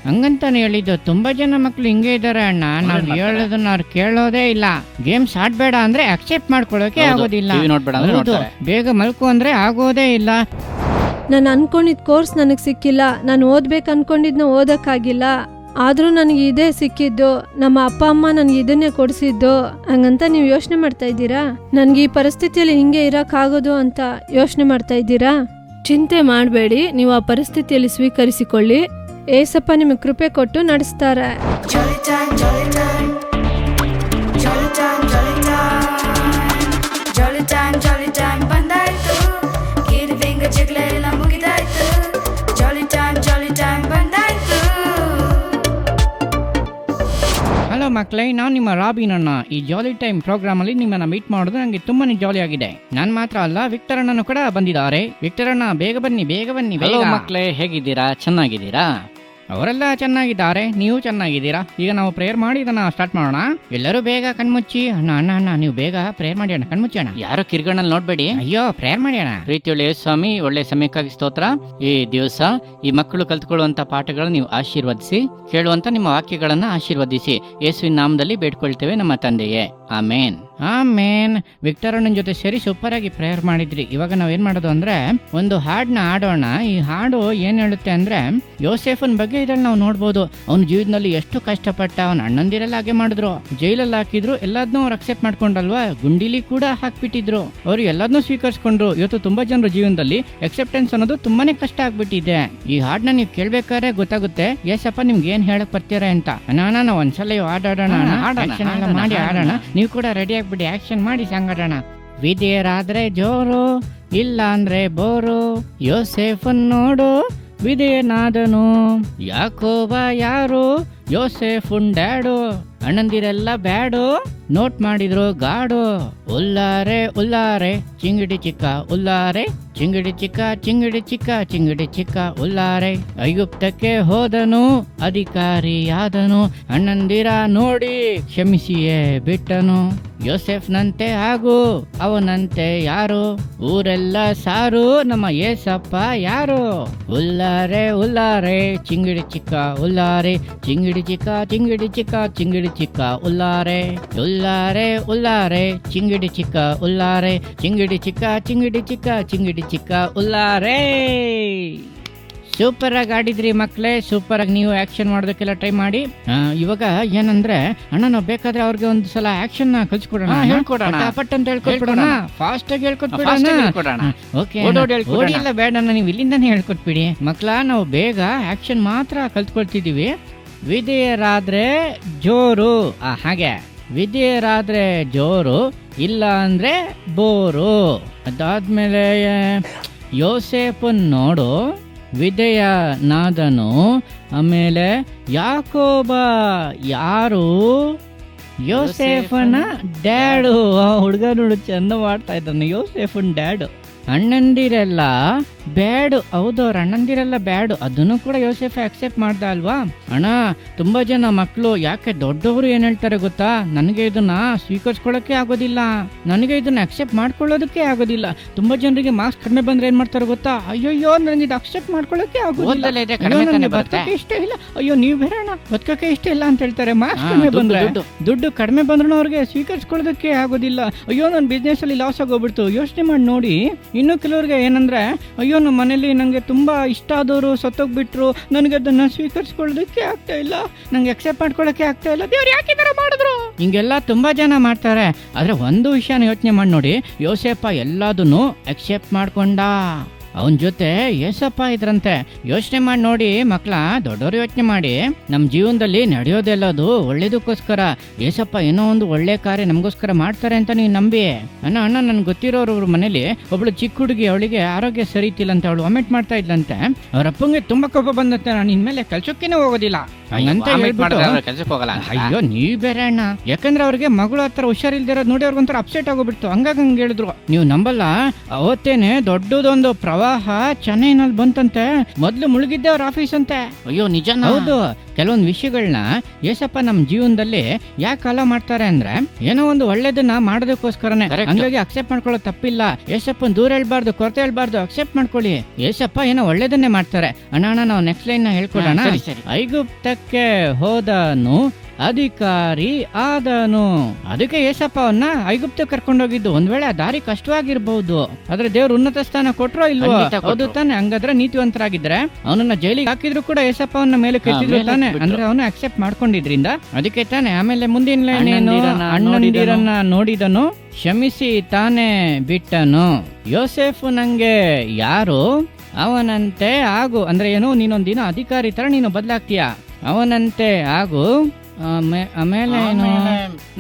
ಹಂಗಂತಾನೆ ಹೇಳಿದ್ದು. ತುಂಬಾ ಜನ ಮಕ್ಳು ಹಿಂಗೆ ಇದಾರೆ ಅಣ್ಣ. ನಾವ್ ಹೇಳೋದನ್ನ ಅವ್ರು ಕೇಳೋದೇ ಇಲ್ಲ. ಗೇಮ್ಸ್ ಆಡ್ಬೇಡ ಅಂದ್ರೆ ಅಕ್ಸೆಪ್ಟ್ ಮಾಡ್ಕೊಳ್ಳೋಕೆ ಆಗೋದಿಲ್ಲ. ಬೇಗ ಮಲ್ಕು ಅಂದ್ರೆ ಆಗೋದೇ ಇಲ್ಲ. ನಾನು ಅನ್ಕೊಂಡಿದ್ ಕೋರ್ಸ್ ನನಗೆ ಸಿಕ್ಕಿಲ್ಲ, ನಾನು ಓದ್ಬೇಕು ಅನ್ಕೊಂಡಿದ್ನ ಓದಕ್ಕಾಗಿಲ್ಲ, ಆದ್ರೂ ನನಗೆ ಇದೇ ಸಿಕ್ಕಿದ್ದು, ನಮ್ಮ ಅಪ್ಪ ಅಮ್ಮ ನನಗೆ ಇದನ್ನೇ ಕೊಡಿಸಿದ್ದು. ಹಂಗಂತ ನೀವು ಯೋಚನೆ ಮಾಡ್ತಾ ಇದ್ದೀರಾ? ನನ್ಗೆ ಈ ಪರಿಸ್ಥಿತಿಯಲ್ಲಿ ಹಿಂಗೆ ಇರಕ್ಕಾಗೋದು ಅಂತ ಯೋಚನೆ ಮಾಡ್ತಾ ಇದ್ದೀರಾ? ಚಿಂತೆ ಮಾಡಬೇಡಿ, ನೀವು ಆ ಪರಿಸ್ಥಿತಿಯಲ್ಲಿ ಸ್ವೀಕರಿಸಿಕೊಳ್ಳಿ. ಏಸಪ್ಪ ನಿಮಗೆ ಕೃಪೆ ಕೊಟ್ಟು ನಡೆಸ್ತಾರೆ. ಹಲೋ ಮಕ್ಕಳೇ, ನಾನು ನಿಮ್ಮ ರಾಬಿನ್ ಅಣ್ಣ. ಈ ಜಾಲಿ ಟೈಮ್ ಪ್ರೋಗ್ರಾಮ್ ಅಲ್ಲಿ ನಿಮ್ಮನ್ನ ಮೀಟ್ ಮಾಡೋದು ನನಗೆ ತುಂಬಾನೇ ಜಾಲಿ ಆಗಿದೆ. ನಾನು ಮಾತ್ರ ಅಲ್ಲ, ವಿಕ್ಟರ್ ಅಣ್ಣನು ಕೂಡ ಬಂದಿದ್ದಾರೆ. ವಿಕ್ಟರ್ ಅಣ್ಣ ಬೇಗ ಬನ್ನಿ, ಬೇಗ ಬನ್ನಿ. ಹಲೋ ಮಕ್ಕಳೇ, ಹೇಗಿದ್ದೀರಾ? ಚೆನ್ನಾಗಿದ್ದೀರಾ? ಅವರೆಲ್ಲ ಚೆನ್ನಾಗಿದ್ದಾರೆ, ನೀವು ಚೆನ್ನಾಗಿದ್ದೀರಾ? ಈಗ ನಾವು ಪ್ರೇಯರ್ ಮಾಡಿ ಇದನ್ನ ಸ್ಟಾರ್ಟ್ ಮಾಡೋಣ. ಎಲ್ಲರೂ ಬೇಗ ಕಣ್ಮುಚ್ಚಿ. ಅಣ್ಣ ಅಣ್ಣ ಅಣ್ಣ ನೀವು ಬೇಗ ಪ್ರೇಯರ್ ಮಾಡಿ ಅಣ್ಣ, ಕಣ್ಮುಚ್ಚಿ ಅಣ್ಣ. ಯಾರು ಕಿರ್ಗಣ್ಣಲ್ಲಿ ನೋಡ್ಬೇಡಿ. ಅಯ್ಯೋ, ಪ್ರೇಯರ್ ಮಾಡಿ ಅಣ್ಣ. ಪ್ರೀತಿಯೊಳ್ಳೆ ಸ್ವಾಮಿ, ಒಳ್ಳೆ ಸಮಯಕ್ಕಾಗಿ ಸ್ತೋತ್ರ. ಈ ದಿವಸ ಈ ಮಕ್ಕಳು ಕಲ್ತ್ಕೊಳ್ಳುವಂತ ಪಾಠಗಳನ್ನು ನೀವು ಆಶೀರ್ವದಿಸಿ, ಕೇಳುವಂತ ನಿಮ್ಮ ವಾಕ್ಯಗಳನ್ನ ಆಶೀರ್ವದಿಸಿ, ಯೇಸುವಿನ ನಾಮದಲ್ಲಿ ಬೇಡ್ಕೊಳ್ತೇವೆ ನಮ್ಮ ತಂದೆಯೇ, ಆಮೇನ್. ಆಮೇನ್. ವಿಕ್ಟರ್ ಅಣ್ಣನ ಜೊತೆ ಸೇರಿ ಸೂಪರ್ ಆಗಿ ಪ್ರೇಯರ್ ಮಾಡಿದ್ರಿ. ಇವಾಗ ನಾವ್ ಏನ್ ಮಾಡೋದು ಅಂದ್ರೆ ಒಂದು ಹಾಡನ್ನ ಆಡೋಣ. ಈ ಹಾಡು ಏನ್ ಹೇಳುತ್ತೆ ಅಂದ್ರೆ, ಯೋಸೇಫನ್ ಬಗ್ಗೆ ಇದ್ರಲ್ಲಿ ನಾವು ನೋಡ್ಬೋದು. ಅವ್ನ ಜೀವನದಲ್ಲಿ ಎಷ್ಟು ಕಷ್ಟಪಟ್ಟ. ಅವ್ನ ಅಣ್ಣಂದಿರೆಲ್ಲ ಹಾಗೆ ಮಾಡಿದ್ರು, ಜೈಲಲ್ಲಿ ಹಾಕಿದ್ರು, ಎಲ್ಲದನ್ನೂ ಅವ್ರು ಅಕ್ಸೆಪ್ಟ್ ಮಾಡ್ಕೊಂಡಲ್ವಾ, ಗುಂಡಿಲಿ ಕೂಡ ಹಾಕ್ಬಿಟ್ಟಿದ್ರು. ಅವ್ರು ಎಲ್ಲದನ್ನೂ ಸ್ವೀಕರಿಸ್ಕೊಂಡ್ರು. ಇವತ್ತು ತುಂಬಾ ಜನರ ಜೀವನದಲ್ಲಿ ಅಕ್ಸೆಪ್ಟೆನ್ಸ್ ಅನ್ನೋದು ತುಂಬಾನೇ ಕಷ್ಟ ಆಗ್ಬಿಟ್ಟಿದೆ. ಈ ಹಾಡನ್ನ ನೀವು ಕೇಳ್ಬೇಕಾದ್ರೆ ಗೊತ್ತಾಗುತ್ತೆ ಏಸಪ್ಪ ನಿಮ್ಗೆ ಏನ್ ಹೇಳಕ್ ಬರ್ತೀರಾ ಅಂತ. ನಾನು ಒಂದ್ಸಲ ಆಡೋಣ, ಮಾಡಿ ಆಡೋಣ. ನೀವು ಕೂಡ ರೆಡಿ ಆಗ್ಬಿಡಿ, ಆಕ್ಷನ್ ಮಾಡಿ ಸಂಗಡೋಣ. ವಿಧೇಯರಾದ್ರೆ ಜೋರು, ಇಲ್ಲ ಅಂದ್ರೆ ಬೋರು. ಯೋಸೇಫನ್ ನೋಡು, ವಿಧೇಯನಾದನು. ಯಾಕೋಬ ಯಾರು? ಯೋಸೇಫನ್ ಡ್ಯಾಡು. ಅಣ್ಣಂದಿರೆಲ್ಲ ಬ್ಯಾಡು, ನೋಟ್ ಮಾಡಿದ್ರು ಗಾಡು. ಉಲ್ಲಾರೆ ಉಲ್ಲಾರೆ, ಚಿಂಗಿಡಿ ಚಿಕ್ಕ ಉಲ್ಲಾರೆ. ಚಿಂಗಿಡಿ ಚಿಕ್ಕ ಚಿಂಗಿಡಿ ಚಿಕ್ಕ ಚಿಂಗಿಡಿ ಚಿಕ್ಕ ಉಲ್ಲಾರೆ. ಐಗುಪ್ತಕ್ಕೆ ಹೋದನು, ಅಧಿಕಾರಿಯಾದನು. ಅಣ್ಣಂದಿರ ನೋಡಿ ಕ್ಷಮಿಸಿಯೇ ಬಿಟ್ಟನು. ಯೋಸೆಫ್ನಂತೆ ಆಗು, ಅವನಂತೆ ಯಾರು? ಊರೆಲ್ಲ ಸಾರು, ನಮ್ಮ ಏಸಪ್ಪ ಯಾರು? ಉಲ್ಲಾರೆ ಉಲ್ಲಾರೆ, ಚಿಂಗಿಡಿ ಚಿಕ್ಕ ಉಲ್ಲಾರೆ. ಚಿಂಗಿಡಿ ಚಿಕ್ಕ ಚಿಂಗಿಡಿ ಚಿಕ್ಕ ಚಿಂಗಿಡಿ ಚಿಕ್ಕ ಉಲ್ಲಾರೆ. ಉಲ್ಲಾರೆ ಉಲ್ಲಾರೆ, ಚಿಂಗಿಡಿ ಚಿಕ್ಕ ಉಲ್ಲಾರೆ. ಚಿಂಗಿಡಿ ಚಿಕ್ಕ ಚಿಂಗಿಡಿ ಚಿಕ್ಕ ಚಿಂಗಿಡಿ ಚಿಕ್ಕ ಉಲ್ಲಾರೆ. ಸೂಪರ್ ಆಗಿ ಆಡಿದ್ರಿ ಮಕ್ಳೇ, ಸೂಪರ್ ಆಗಿ. ನೀವು ಆಕ್ಷನ್ ಮಾಡೋದಕ್ಕೆಲ್ಲ ಟ್ರೈ ಮಾಡಿ. ಇವಾಗ ಏನಂದ್ರೆ ಅಣ್ಣ, ನಾವು ಬೇಕಾದ್ರೆ ಅವ್ರಿಗೆ ಒಂದು ಸಲ ಆಕ್ಷನ್ ಕಲ್ಸ್ಕೊಡೋಣ, ಹೇಳ್ಕೊಡೋಣ, ಪಟ್ ಅಂತ ಹೇಳ್ಕೊಟ್ಬಿಡೋಣ, ಫಾಸ್ಟ್ ಆಗಿ ಹೇಳ್ಕೊಟ್ಬಿಡೋಣ. ಓಕೆ, ಓಡಿ ಎಲ್ಲ ಬೇಡ, ನೀವು ಇಲ್ಲಿಂದಾನೇ ಹೇಳ್ಕೊಟ್ಬಿಡಿ ಮಕ್ಳ. ನಾವು ಬೇಗ ಆಕ್ಷನ್ ಮಾತ್ರ ಕಲ್ತ್ಕೊಳ್ತಿದೀವಿ. ವಿಧೇಯರಾದ್ರೆ ಜೋರು, ಹಾಗೆ ವಿಧೇಯರಾದ್ರೆ ಜೋರು, ಇಲ್ಲ ಅಂದ್ರೆ ಬೋರು. ಅದಾದ್ಮೇಲೆ ಯೋಸೇಫನ್ ನೋಡು, ವಿಧೇಯನಾದನು. ಆಮೇಲೆ ಯಾಕೋಬ ಯಾರು? ಯೋಸೇಫನ ಡ್ಯಾಡು. ಹುಡುಗ ನೋಡು ಚಂದ ಮಾಡ್ತಾ ಇದ್ದಾನೆ, ಯೋಸೇಫನ್ ಡ್ಯಾಡು. ಅಣ್ಣಂದಿರೆಲ್ಲ ಬ್ಯಾಡು. ಹೌದು, ಅವ್ರ ಅಣ್ಣಂದಿರೆಲ್ಲ ಬ್ಯಾಡು. ಅದನ್ನು ಕೂಡ ಯೋಸೇಫ್ ಅಕ್ಸೆಪ್ಟ್ ಮಾಡ್ದ ಅಲ್ವಾ ಅಣ್ಣ. ತುಂಬಾ ಜನ ಮಕ್ಕಳು ಯಾಕೆ ದೊಡ್ಡವರು ಏನ್ ಹೇಳ್ತಾರೆ ಗೊತ್ತಾ, ನನಗೆ ಇದನ್ನ ಸ್ವೀಕರಿಸ್ಕೊಳ್ಳೋಕೆ ಆಗೋದಿಲ್ಲ, ನನಗೆ ಇದನ್ನ ಅಕ್ಸೆಪ್ಟ್ ಮಾಡ್ಕೊಳ್ಳೋದಕ್ಕೆ ಆಗೋದಿಲ್ಲ. ತುಂಬಾ ಜನರಿಗೆ ಮಾರ್ಕ್ಸ್ ಕಡಿಮೆ ಬಂದ್ರೆ ಏನ್ ಮಾಡ್ತಾರೆ ಗೊತ್ತಾ, ಅಯ್ಯೋ ನನಗೆ ಇದು ಅಕ್ಸೆಪ್ಟ್ ಮಾಡ್ಕೊಳ್ಳೋಕೆ ಆಗೋದಿಲ್ಲ, ಬದುಕಕ್ಕೆ ಇಷ್ಟ ಇಲ್ಲ. ಅಯ್ಯೋ ನೀವು ಬೇರೆ ಅಣ್ಣ, ಬದುಕಕ್ಕೆ ಇಷ್ಟ ಇಲ್ಲ ಅಂತ ಹೇಳ್ತಾರೆ. ಮಾರ್ಕ್ಸ್ ಕಡಿಮೆ ಬಂದ್ರೆ, ದುಡ್ಡು ಕಡಿಮೆ ಬಂದ್ರೂ ಅವ್ರಿಗೆ ಸ್ವೀಕರಿಸ್ಕೊಳ್ಳೋದಕ್ಕೆ ಆಗೋದಿಲ್ಲ. ಅಯ್ಯೋ ನನ್ನ ಬಿಸ್ನೆಸ್ ಅಲ್ಲಿ ಲಾಸ್ ಆಗೋಗ್ಬಿಡ್ತು. ಯೋಚನೆ ಮಾಡಿ ನೋಡಿ. ಇನ್ನು ಕೆಲವ್ರಿಗೆ ಏನಂದ್ರೆ, ಅಯ್ಯೋ ನಮ್ಮ ಮನೇಲಿ ನಂಗೆ ತುಂಬಾ ಇಷ್ಟ ಆದವರು ಸತ್ತೋಗ್ಬಿಟ್ರು, ನನಗೆ ಅದನ್ನ ಸ್ವೀಕರಿಸ್ಕೊಳ್ಳೋದಕ್ಕೆ ಆಗ್ತಾ ಇಲ್ಲ, ನಂಗೆ ಅಕ್ಸೆಪ್ಟ್ ಮಾಡ್ಕೊಳ್ಳೋಕೆ ಆಗ್ತಾ ಇಲ್ಲ, ದೇವ್ರು ಯಾಕೆ ತರ ಮಾಡಿದ್ರು? ಹಿಂಗೆಲ್ಲ ತುಂಬಾ ಜನ ಮಾಡ್ತಾರೆ. ಆದ್ರೆ ಒಂದು ವಿಷಯನ ಯೋಚನೆ ಮಾಡಿ ನೋಡಿ, ಯೋಸೇಫ ಎಲ್ಲದನ್ನು ಅಕ್ಸೆಪ್ಟ್ ಮಾಡ್ಕೊಂಡ. ಅವನ ಜೊತೆ ಏಸಪ್ಪ ಇದ್ರಂತೆ. ಯೋಚನೆ ಮಾಡಿ ನೋಡಿ ಮಕ್ಳ, ದೊಡ್ಡವರು ಯೋಚನೆ ಮಾಡಿ. ನಮ್ ಜೀವನದಲ್ಲಿ ನಡೆಯೋದೆಲ್ಲದು ಒಳ್ಳೇದಕ್ಕೋಸ್ಕರ. ಏಸಪ್ಪ ಏನೋ ಒಂದು ಒಳ್ಳೆ ಕಾರ್ಯ ನಮಗೋಸ್ಕರ ಮಾಡ್ತಾರೆ ಅಂತ ನೀವು ನಂಬಿ. ಅಣ್ಣ ನನ್ಗೆ ಗೊತ್ತಿರೋರು ಮನೇಲಿ ಒಬ್ಳು ಚಿಕ್ಕ ಹುಡುಗಿ, ಅವಳಿಗೆ ಆರೋಗ್ಯ ಸರಿ ಇತ್ತಿಲ್ಲ ಅಂತ ಅವಳು ವಾಮಿಟ್ ಮಾಡ್ತಾ ಇದ್ಲಂತೆ. ಅವ್ರ ಅಪ್ಪಂಗೆ ತುಂಬಾ ಕೋಪ ಬಂದಂತೆ, ನಾನು ಇನ್ಮೇಲೆ ಕೆಲ್ಸಕ್ಕೇನೆ ಹೋಗೋದಿಲ್ಲ ಅಂತ ಹೇಳ್ಬಿಟ್ಟು. ಅಯ್ಯೋ ನೀವ್ ಬೇರೆ ಅಣ್ಣ, ಯಾಕಂದ್ರೆ ಅವ್ರಿಗೆ ಮಗಳು ಹತ್ರ ಹುಷಾರಿಲ್ದಿರೋದು ನೋಡಿ ಅವ್ರಿಗೊಂಥರ ಅಪ್ಸೆಟ್ ಆಗೋಗ್ಬಿಡ್ತು. ಹಂಗಾಗಿ ಹಂಗೆ ಹೇಳಿದ್ರು. ನೀವು ನಂಬಲ್ಲ, ಅವತ್ತೇನೆ ದೊಡ್ಡದೊಂದು ಪ್ರವಾಹ ಚೆನ್ನೈನಲ್ಲಿ ಬಂತಂತೆ. ಮೊದ್ಲು ಮುಳುಗಿದ್ದೆ ಅವ್ರ ಆಫೀಸ್ ಅಂತೆ. ಅಯ್ಯೋ ನಿಜ? ಹೌದು, ಕೆಲವೊಂದು ವಿಷಯಗಳನ್ನ ಏಸಪ್ಪ ನಮ್ಮ ಜೀವನದಲ್ಲಿ ಯಾಕೆ ಅಲೋ ಮಾಡ್ತಾರೆ ಅಂದ್ರೆ ಏನೋ ಒಂದು ಒಳ್ಳೇದನ್ನ ಮಾಡೋದಕ್ಕೋಸ್ಕರನೇ. ಹಂಗಾಗಿ ಅಕ್ಸೆಪ್ಟ್ ಮಾಡ್ಕೊಳ್ಳೋ ತಪ್ಪಿಲ್ಲ. ಏಸಪ್ಪನ್ ದೂರ ಹೇಳ್ಬಾರ್ದು, ಕೊರತೆ ಹೇಳ್ಬಾರ್ದು, ಅಕ್ಸೆಪ್ಟ್ ಮಾಡ್ಕೊಳ್ಳಿ. ಏಸಪ್ಪ ಏನೋ ಒಳ್ಳೇದನ್ನೇ ಮಾಡ್ತಾರೆ. ಅಣ್ಣ ನಾವು ನೆಕ್ಸ್ಟ್ ಲೈನ್ ನ ಹೇಳ್ಕೊಡೋಣ. ಐಗುಪ್ತಕ್ಕೆ ಹೋದನು, ಅಧಿಕಾರಿ ಆದನು. ಅದಕ್ಕೆ ಏಸಪ್ಪ ಅವನ್ನ ಐಗುಪ್ತ ಕರ್ಕೊಂಡೋಗಿದ್ದು. ಒಂದ್ ವೇಳೆ ಆ ದಾರಿ ಕಷ್ಟವಾಗಿರ್ಬಹುದು, ಆದ್ರೆ ದೇವ್ರು ಉನ್ನತ ಸ್ಥಾನ ಕೊಟ್ರೋ ಇಲ್ವೋ? ಹೌದು ತಾನೆ. ಹಂಗಾದ್ರೆ ನೀತಿವಂತರಾಗಿದ್ರೆ ಅವನನ್ನ ಜೈಲಿಗೆ ಹಾಕಿದ್ರು ಕೂಡ ಏಸಪ್ಪ ಅವನ ಮೇಲೆ ಕೆತ್ತಿದ್ರು ತಾನೆ. ಅಂದ್ರೆ ಅವನು ಅಕ್ಸೆಪ್ಟ್ ಮಾಡ್ಕೊಂಡಿದ್ರಿಂದ ಅದಕ್ಕೆ ತಾನೆ. ಆಮೇಲೆ ಮುಂದಿನ ಅಣ್ಣಂದಿರನ್ನ ನೋಡಿದನು, ಕ್ಷಮಿಸಿ ತಾನೇ ಬಿಟ್ಟನು. ಯೋಸೇಫು ನಂಗೆ ಯಾರು, ಅವನಂತೆ ಆಗು. ಅಂದ್ರೆ ಏನು, ನೀನೊಂದಿನ ಅಧಿಕಾರಿ ತರ ನೀನು ಬದಲಾಗ್ತೀಯ. ಅವನಂತೆ ಆಗು. ಆಮೇಲೆ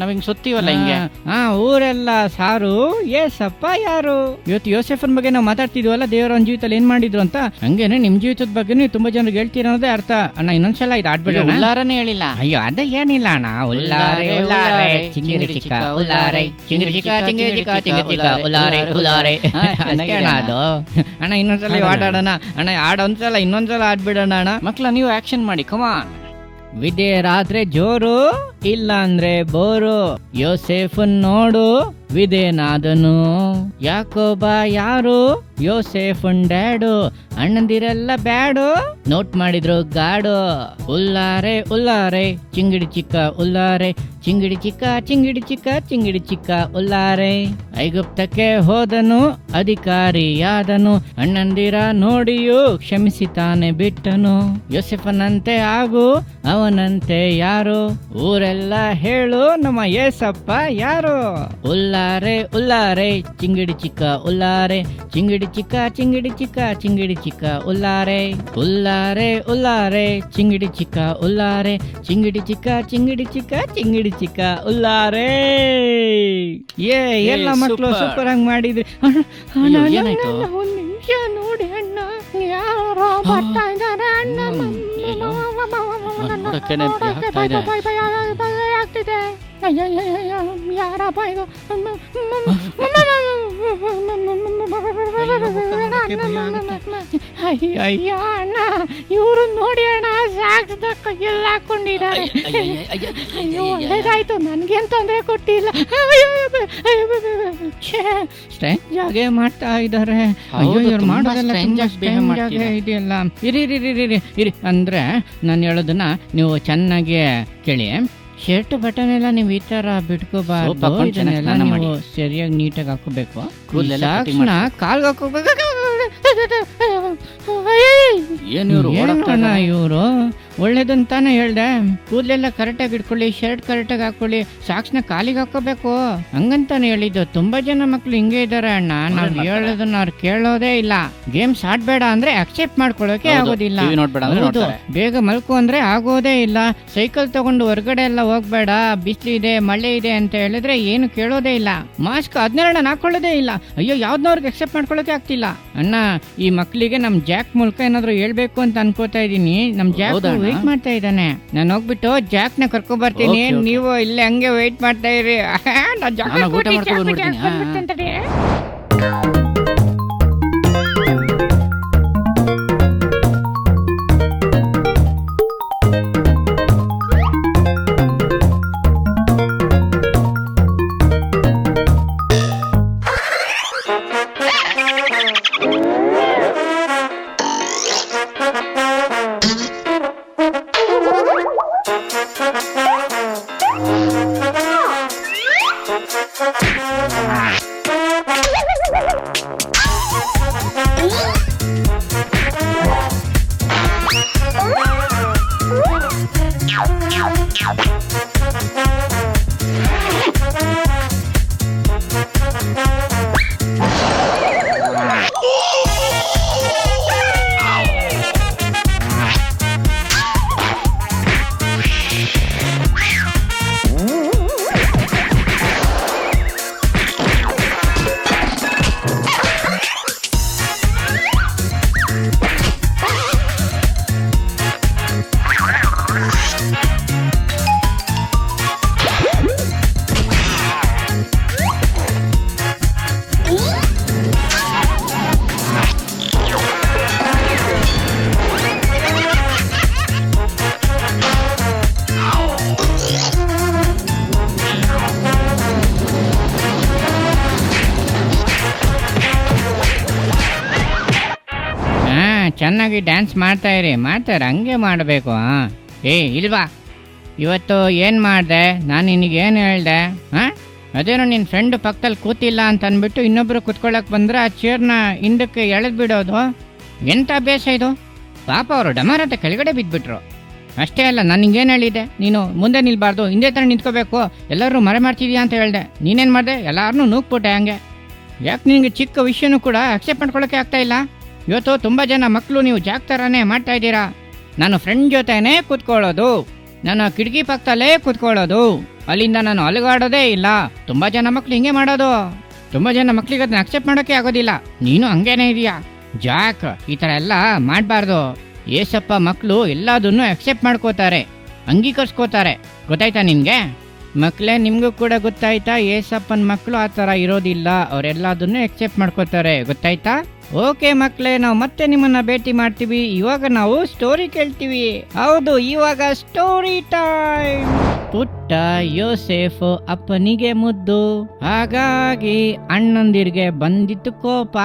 ನಾವಿಂಗ್ ಸುತ್ತೀವಲ್ಲ ಹಿಂಗೆ, ಊರೆಲ್ಲ ಸಾರು ಏಸಪ್ಪ ಯಾರು. ಇವತ್ತು ಯೋಸೆಫನ್ ಬಗ್ಗೆ ನಾವು ಮಾತಾಡ್ತಿದ್ವಲ್ಲ, ದೇವರ ಜೀವಿತದಲ್ಲಿ ಏನ್ ಮಾಡಿದ್ರು ಅಂತ. ಹಂಗೇನೆ ನಿಮ್ ಜೀವಿತದ ಬಗ್ಗೆ ನೀವು ತುಂಬಾ ಜನರಿಗೆ ಹೇಳ್ತೀರ ಅನ್ನೋದೇ ಅರ್ಥ. ಅಣ್ಣ ಇನ್ನೊಂದ್ಸಲ ಇದು ಆಡ್ಬೇಡ. ಉಲ್ಲಾರನೇ ಹೇಳಿಲ್ಲ. ಅಯ್ಯೋ ಅದೇ ಏನಿಲ್ಲ ಅಣ್ಣ. ಉಲ್ಲಾರೆ ಉಲ್ಲಾರೆ ಚಿಂಗಿರಿ ಚಿಕ್ಕ ಉಲ್ಲಾರೆ, ಚಿಂಗಿರಿ ಚಿಕ್ಕ ಚಿಂಗಿರಿ ಚಿಕ್ಕ ಚಿಂಗಿರಿ ಚಿಕ್ಕ ಉಲ್ಲಾರೆ ಉಲ್ಲಾರೆ. ಅದು ಅಣ್ಣ ಇನ್ನೊಂದ್ಸಲ ಆಡೋಣ ಅಣ್ಣ. ಆಡೊಂದ್ಸಲ ಇನ್ನೊಂದ್ಸಲ ಆಡ್ಬಿಡೋಣ ಅಣ್ಣ. ಮಕ್ಳ ನೀವು ಆಕ್ಷನ್ ಮಾಡಿ, ಕಮಾನ್. ವಿಧೇಯರಾದ್ರೆ ಜೋರು, ಇಲ್ಲ ಅಂದ್ರೆ ಬೋರು. ಯೋಸೇಫನ್ ನೋಡು, ವಿಧೇನಾದನು. ಯಾಕೋಬ ಯಾರು, ಯೋಸೇಫನ್ ಡ್ಯಾಡು. ಅಣ್ಣಂದಿರೆಲ್ಲ ಬ್ಯಾಡು, ನೋಟ್ ಮಾಡಿದ್ರು ಗಾಡು. ಉಲ್ಲಾರೆ ಉಲ್ಲಾರೆ ಚಿಂಗಿಡಿ ಚಿಕ್ಕ ಉಲ್ಲಾರೆ, ಚಿಂಗಿಡಿ ಚಿಕ್ಕ ಚಿಂಗಿಡಿ ಚಿಕ್ಕ ಚಿಂಗಿಡಿ ಚಿಕ್ಕ ಉಲ್ಲಾರೆ. ಐಗುಪ್ತಕ್ಕೆ ಹೋದನು, ಅಧಿಕಾರಿಯಾದನು. ಅಣ್ಣಂದಿರ ನೋಡಿಯೂ ಕ್ಷಮಿಸಿ ತಾನೆ ಬಿಟ್ಟನು. ಯೋಸೆಫನಂತೆ ಆಗು, ಅವನಂತೆ ಯಾರು. ಊರೆಲ್ಲ ಹೇಳು, ನಮ್ಮ ಏಸಪ್ಪ ಯಾರು. ಉಲ್ಲಾರೆ ಉಲ್ಲಾರೆ ಚಿಂಗಿಡಿ ಚಿಕ್ಕ ಉಲ್ಲಾರೆ, ಚಿಂಗಿಡಿ ಚಿಕ್ಕ ಚಿಂಗಿಡಿ ಚಿಕ್ಕ ಚಿಂಗಿಡಿ ಚಿಕ್ಕ ಉಲ್ಲಾರೆ. ಉಲ್ಲಾರೆ ಉಲ್ಲಾರೆ ಚಿಂಗಿಡಿ ಚಿಕ್ಕ ಉಲ್ಲಾರೆ, ಚಿಂಗಿಡಿ ಚಿಕ್ಕ ಚಿಂಗಿಡಿ ಚಿಕ್ಕ ಚಿಂಗಿಡಿ ಚಿಕ್ಕ ಉಲ್ಲಾರೆ. ಎಲ್ಲ ಮಕ್ಕಳು ಸೂಪರ್ ಆಗಿ ಮಾಡಿದ್ರಿ. ಏನಾಯ್ತು? ಒಂದ್ ನಿಮಿಷ ನೋಡಿ ಅಣ್ಣ, ಯಾರೋ ಬರ್ತಾ ಇದ್ದಾರೆ ಅಣ್ಣ. ಭಯ ಆಗ್ತಿದೆ. ಯಾರಪ್ಪ ಇದು? ಅಯ್ಯ ಅಣ್ಣ, ಇವರು ನೋಡಿ ಅಣ್ಣ, ಸಾಕ್ಸ್ದ ಕೈಯಲ್ಲಿ ಹಾಕೊಂಡಿದ್ದಾರೆ. ಒಳ್ಳೇದಾಯ್ತು, ನನ್ಗೇನ್ ತೊಂದರೆ ಕೊಟ್ಟಿಲ್ಲ. ಸ್ಟ್ರೇಂಜ್ ಆಗೇ ಮಾಡ್ತಾ ಇದ್ದಾರೆ. ಇದೆಯಲ್ಲ. ಇರಿ ಅಂದ್ರೆ ನಾನು ಹೇಳೋದನ್ನ ನೀವು ಚೆನ್ನಾಗಿ ಕೇಳಿ. ಶರ್ಟ್ ಬಟನ್ ಎಲ್ಲ ನೀವು ಈ ತರ ಬಿಟ್ಕೋಬಾರ್ದು. ಇದನ್ನೆಲ್ಲ ನೀವು ಸರಿಯಾಗಿ ನೀಟಾಗಿ ಹಾಕೋಬೇಕು. ಕಾಲ್ಗೆ ಹಾಕೋಬೇಕು. ಇವರು ಒಳ್ಳೇದಂತಾನೆ ಹೇಳ್ದೆ. ಕೂದಲೆಲ್ಲ ಕರೆಕ್ಟಾಗಿ ಇಟ್ಕೊಳ್ಳಿ, ಶರ್ಟ್ ಕರೆಕ್ಟಾಗಿ ಹಾಕೊಳ್ಳಿ, ಸಾಕ್ಸ್ನ ಕಾಲಿಗೆ ಹಾಕೋಬೇಕು ಹಂಗಂತಾನೆ ಹೇಳಿದ್ದು. ತುಂಬಾ ಜನ ಮಕ್ಳು ಹಿಂಗೆ ಇದಾರೆ ಅಣ್ಣ. ನಾವ್ ಹೇಳೋದನ್ನ ಅವ್ರು ಕೇಳೋದೇ ಇಲ್ಲ. ಗೇಮ್ಸ್ ಆಡ್ಬೇಡ ಅಂದ್ರೆ ಅಕ್ಸೆಪ್ಟ್ ಮಾಡ್ಕೊಳ್ಳೋಕೆ ಆಗೋದಿಲ್ಲ. ಹೌದು, ಬೇಗ ಮಲ್ಕೊ ಅಂದ್ರೆ ಆಗೋದೇ ಇಲ್ಲ. ಸೈಕಲ್ ತಗೊಂಡು ಹೊರಗಡೆ ಎಲ್ಲ ಹೋಗ್ಬೇಡ, ಬಿಸಿಲು ಇದೆ ಮಳೆ ಇದೆ ಅಂತ ಹೇಳಿದ್ರೆ ಏನು ಕೇಳೋದೇ ಇಲ್ಲ. ಮಾಸ್ಕ್ ಅದನ್ನೆರಡ ಹಾಕೊಳ್ಳೋದೇ ಇಲ್ಲ. ಅಯ್ಯೋ, ಯಾವ್ದನ್ನವ್ರಿಗೆ ಅಕ್ಸೆಪ್ಟ್ ಮಾಡ್ಕೊಳ್ಳೋಕೆ ಆಗ್ತಿಲ್ಲ ಅಣ್ಣ. ಈ ಮಕ್ಳಿಗೆ ನಮ್ ಜಾಕ್ ಮೂಲಕ ಏನಾದ್ರು ಹೇಳ್ಬೇಕು ಅಂತ ಅನ್ಕೋತಾ ಇದೀನಿ. ನಮ್ ಜಾಕ್ ವೇಟ್ ಮಾಡ್ತಾ ಇದ್ದಾನೆ. ನಾನು ಹೋಗ್ಬಿಟ್ಟು ಜಾಕ್ ನ ಕರ್ಕೊ ಬರ್ತೀನಿ. ನೀವು ಇಲ್ಲೇ ಹಂಗೆ ವೇಟ್ ಮಾಡ್ತಾ ಇರಿ. ಚೆನ್ನಾಗಿ ಡ್ಯಾನ್ಸ್ ಮಾಡ್ತಾ ಇರಿ, ಮಾಡ್ತಾರೆ, ಹಂಗೆ ಮಾಡಬೇಕು. ಇಲ್ವಾ, ಇವತ್ತು ಏನು ಮಾಡಿದೆ ನಾನು, ನಿನಗೇನು ಹೇಳ್ದೆ? ಅದೇನೋ ನಿನ್ನ ಫ್ರೆಂಡ್ ಪಕ್ಕದಲ್ಲಿ ಕೂತಿಲ್ಲ ಅಂತ ಅಂದ್ಬಿಟ್ಟು ಇನ್ನೊಬ್ರು ಕುತ್ಕೊಳ್ಳೋಕೆ ಬಂದರೆ ಆ ಚೇರ್ನ ಹಿಂದಕ್ಕೆ ಎಳೆದು ಬಿಡೋದು ಎಂಥ ಅಭ್ಯಾಸ ಇದು? ಪಾಪ ಅವರು ಡಮಾರಂತ ಕೆಳಗಡೆ ಬಿದ್ದುಬಿಟ್ರು. ಅಷ್ಟೇ ಅಲ್ಲ, ನಾನು ನಿಂಗೇನು ಹೇಳಿದೆ, ನೀನು ಮುಂದೆ ನಿಲ್ಬಾರ್ದು, ಹಿಂದೆ ಥರ ನಿಂತ್ಕೋಬೇಕು, ಎಲ್ಲರೂ ಮರೆ ಮಾಡ್ತಿದ್ಯಾ ಅಂತ ಹೇಳಿದೆ. ನೀನೇನು ಮಾಡಿದೆ? ಎಲ್ಲರನ್ನೂ ನೂಕ್ಬಿಟ್ಟೆ. ಹಂಗೆ ಯಾಕೆ ನಿನಗೆ ಚಿಕ್ಕ ವಿಷಯನೂ ಕೂಡ ಅಕ್ಸೆಪ್ಟ್ ಮಾಡ್ಕೊಳ್ಳೋಕ್ಕೆ ಆಗ್ತಾಯಿಲ್ಲ? ಇವತ್ತು ತುಂಬ ಜನ ಮಕ್ಕಳು ನೀವು ಜಾಗ ಥರನೇ ಮಾಡ್ತಾ ಇದ್ದೀರಾ. ನಾನು ಫ್ರೆಂಡ್ ಜೊತೆನೇ ಕೂತ್ಕೊಳ್ಳೋದು, ನಾನು ಕಿಟಕಿ ಪಕ್ಕದಲ್ಲೇ ಕೂತ್ಕೊಳ್ಳೋದು, ಅಲ್ಲಿಂದ ನಾನು ಅಲುಗಾಡೋದೇ ಇಲ್ಲ. ತುಂಬ ಜನ ಮಕ್ಳು ಹಿಂಗೆ ಮಾಡೋದು. ತುಂಬ ಜನ ಮಕ್ಳಿಗೆ ಅದನ್ನ ಅಕ್ಸೆಪ್ಟ್ ಮಾಡೋಕ್ಕೆ ಆಗೋದಿಲ್ಲ. ನೀನು ಹಂಗೇನೇ ಇದೆಯಾ? ಜಾಕ್, ಈ ಥರ ಎಲ್ಲ ಮಾಡಬಾರ್ದು. ಏಸಪ್ಪ ಮಕ್ಕಳು ಎಲ್ಲದನ್ನು ಅಕ್ಸೆಪ್ಟ್ ಮಾಡ್ಕೋತಾರೆ, ಅಂಗೀಕರಿಸ್ಕೋತಾರೆ. ಗೊತ್ತಾಯ್ತಾ ನಿನಗೆ? ಮಕ್ಕಳೇ, ನಿಮಗೂ ಕೂಡ ಗೊತ್ತಾಯ್ತಾ? ಏಸಪ್ಪನ ಮಕ್ಕಳು ಆ ಥರ ಇರೋದಿಲ್ಲ, ಅವರೆಲ್ಲದನ್ನು ಅಕ್ಸೆಪ್ಟ್ ಮಾಡ್ಕೋತಾರೆ. ಗೊತ್ತಾಯ್ತಾ? ಓಕೆ ಮಕ್ಕಳೇ, ನಾವು ಮತ್ತೆ ನಿಮ್ಮನ್ನ ಭೇಟಿ ಮಾಡ್ತೀವಿ. ಇವಾಗ ನಾವು ಸ್ಟೋರಿ ಕೇಳ್ತೀವಿ. ಹೌದು, ಇವಾಗ ಸ್ಟೋರಿ ಟೈಮ್. ಪುಟ್ಟ ಯೋಸೇಫ್ ಅಪ್ಪನಿಗೆ ಮುದ್ದು, ಹಾಗಾಗಿ ಅಣ್ಣಂದಿರ್ಗೆ ಬಂದಿತ್ತು ಕೋಪ.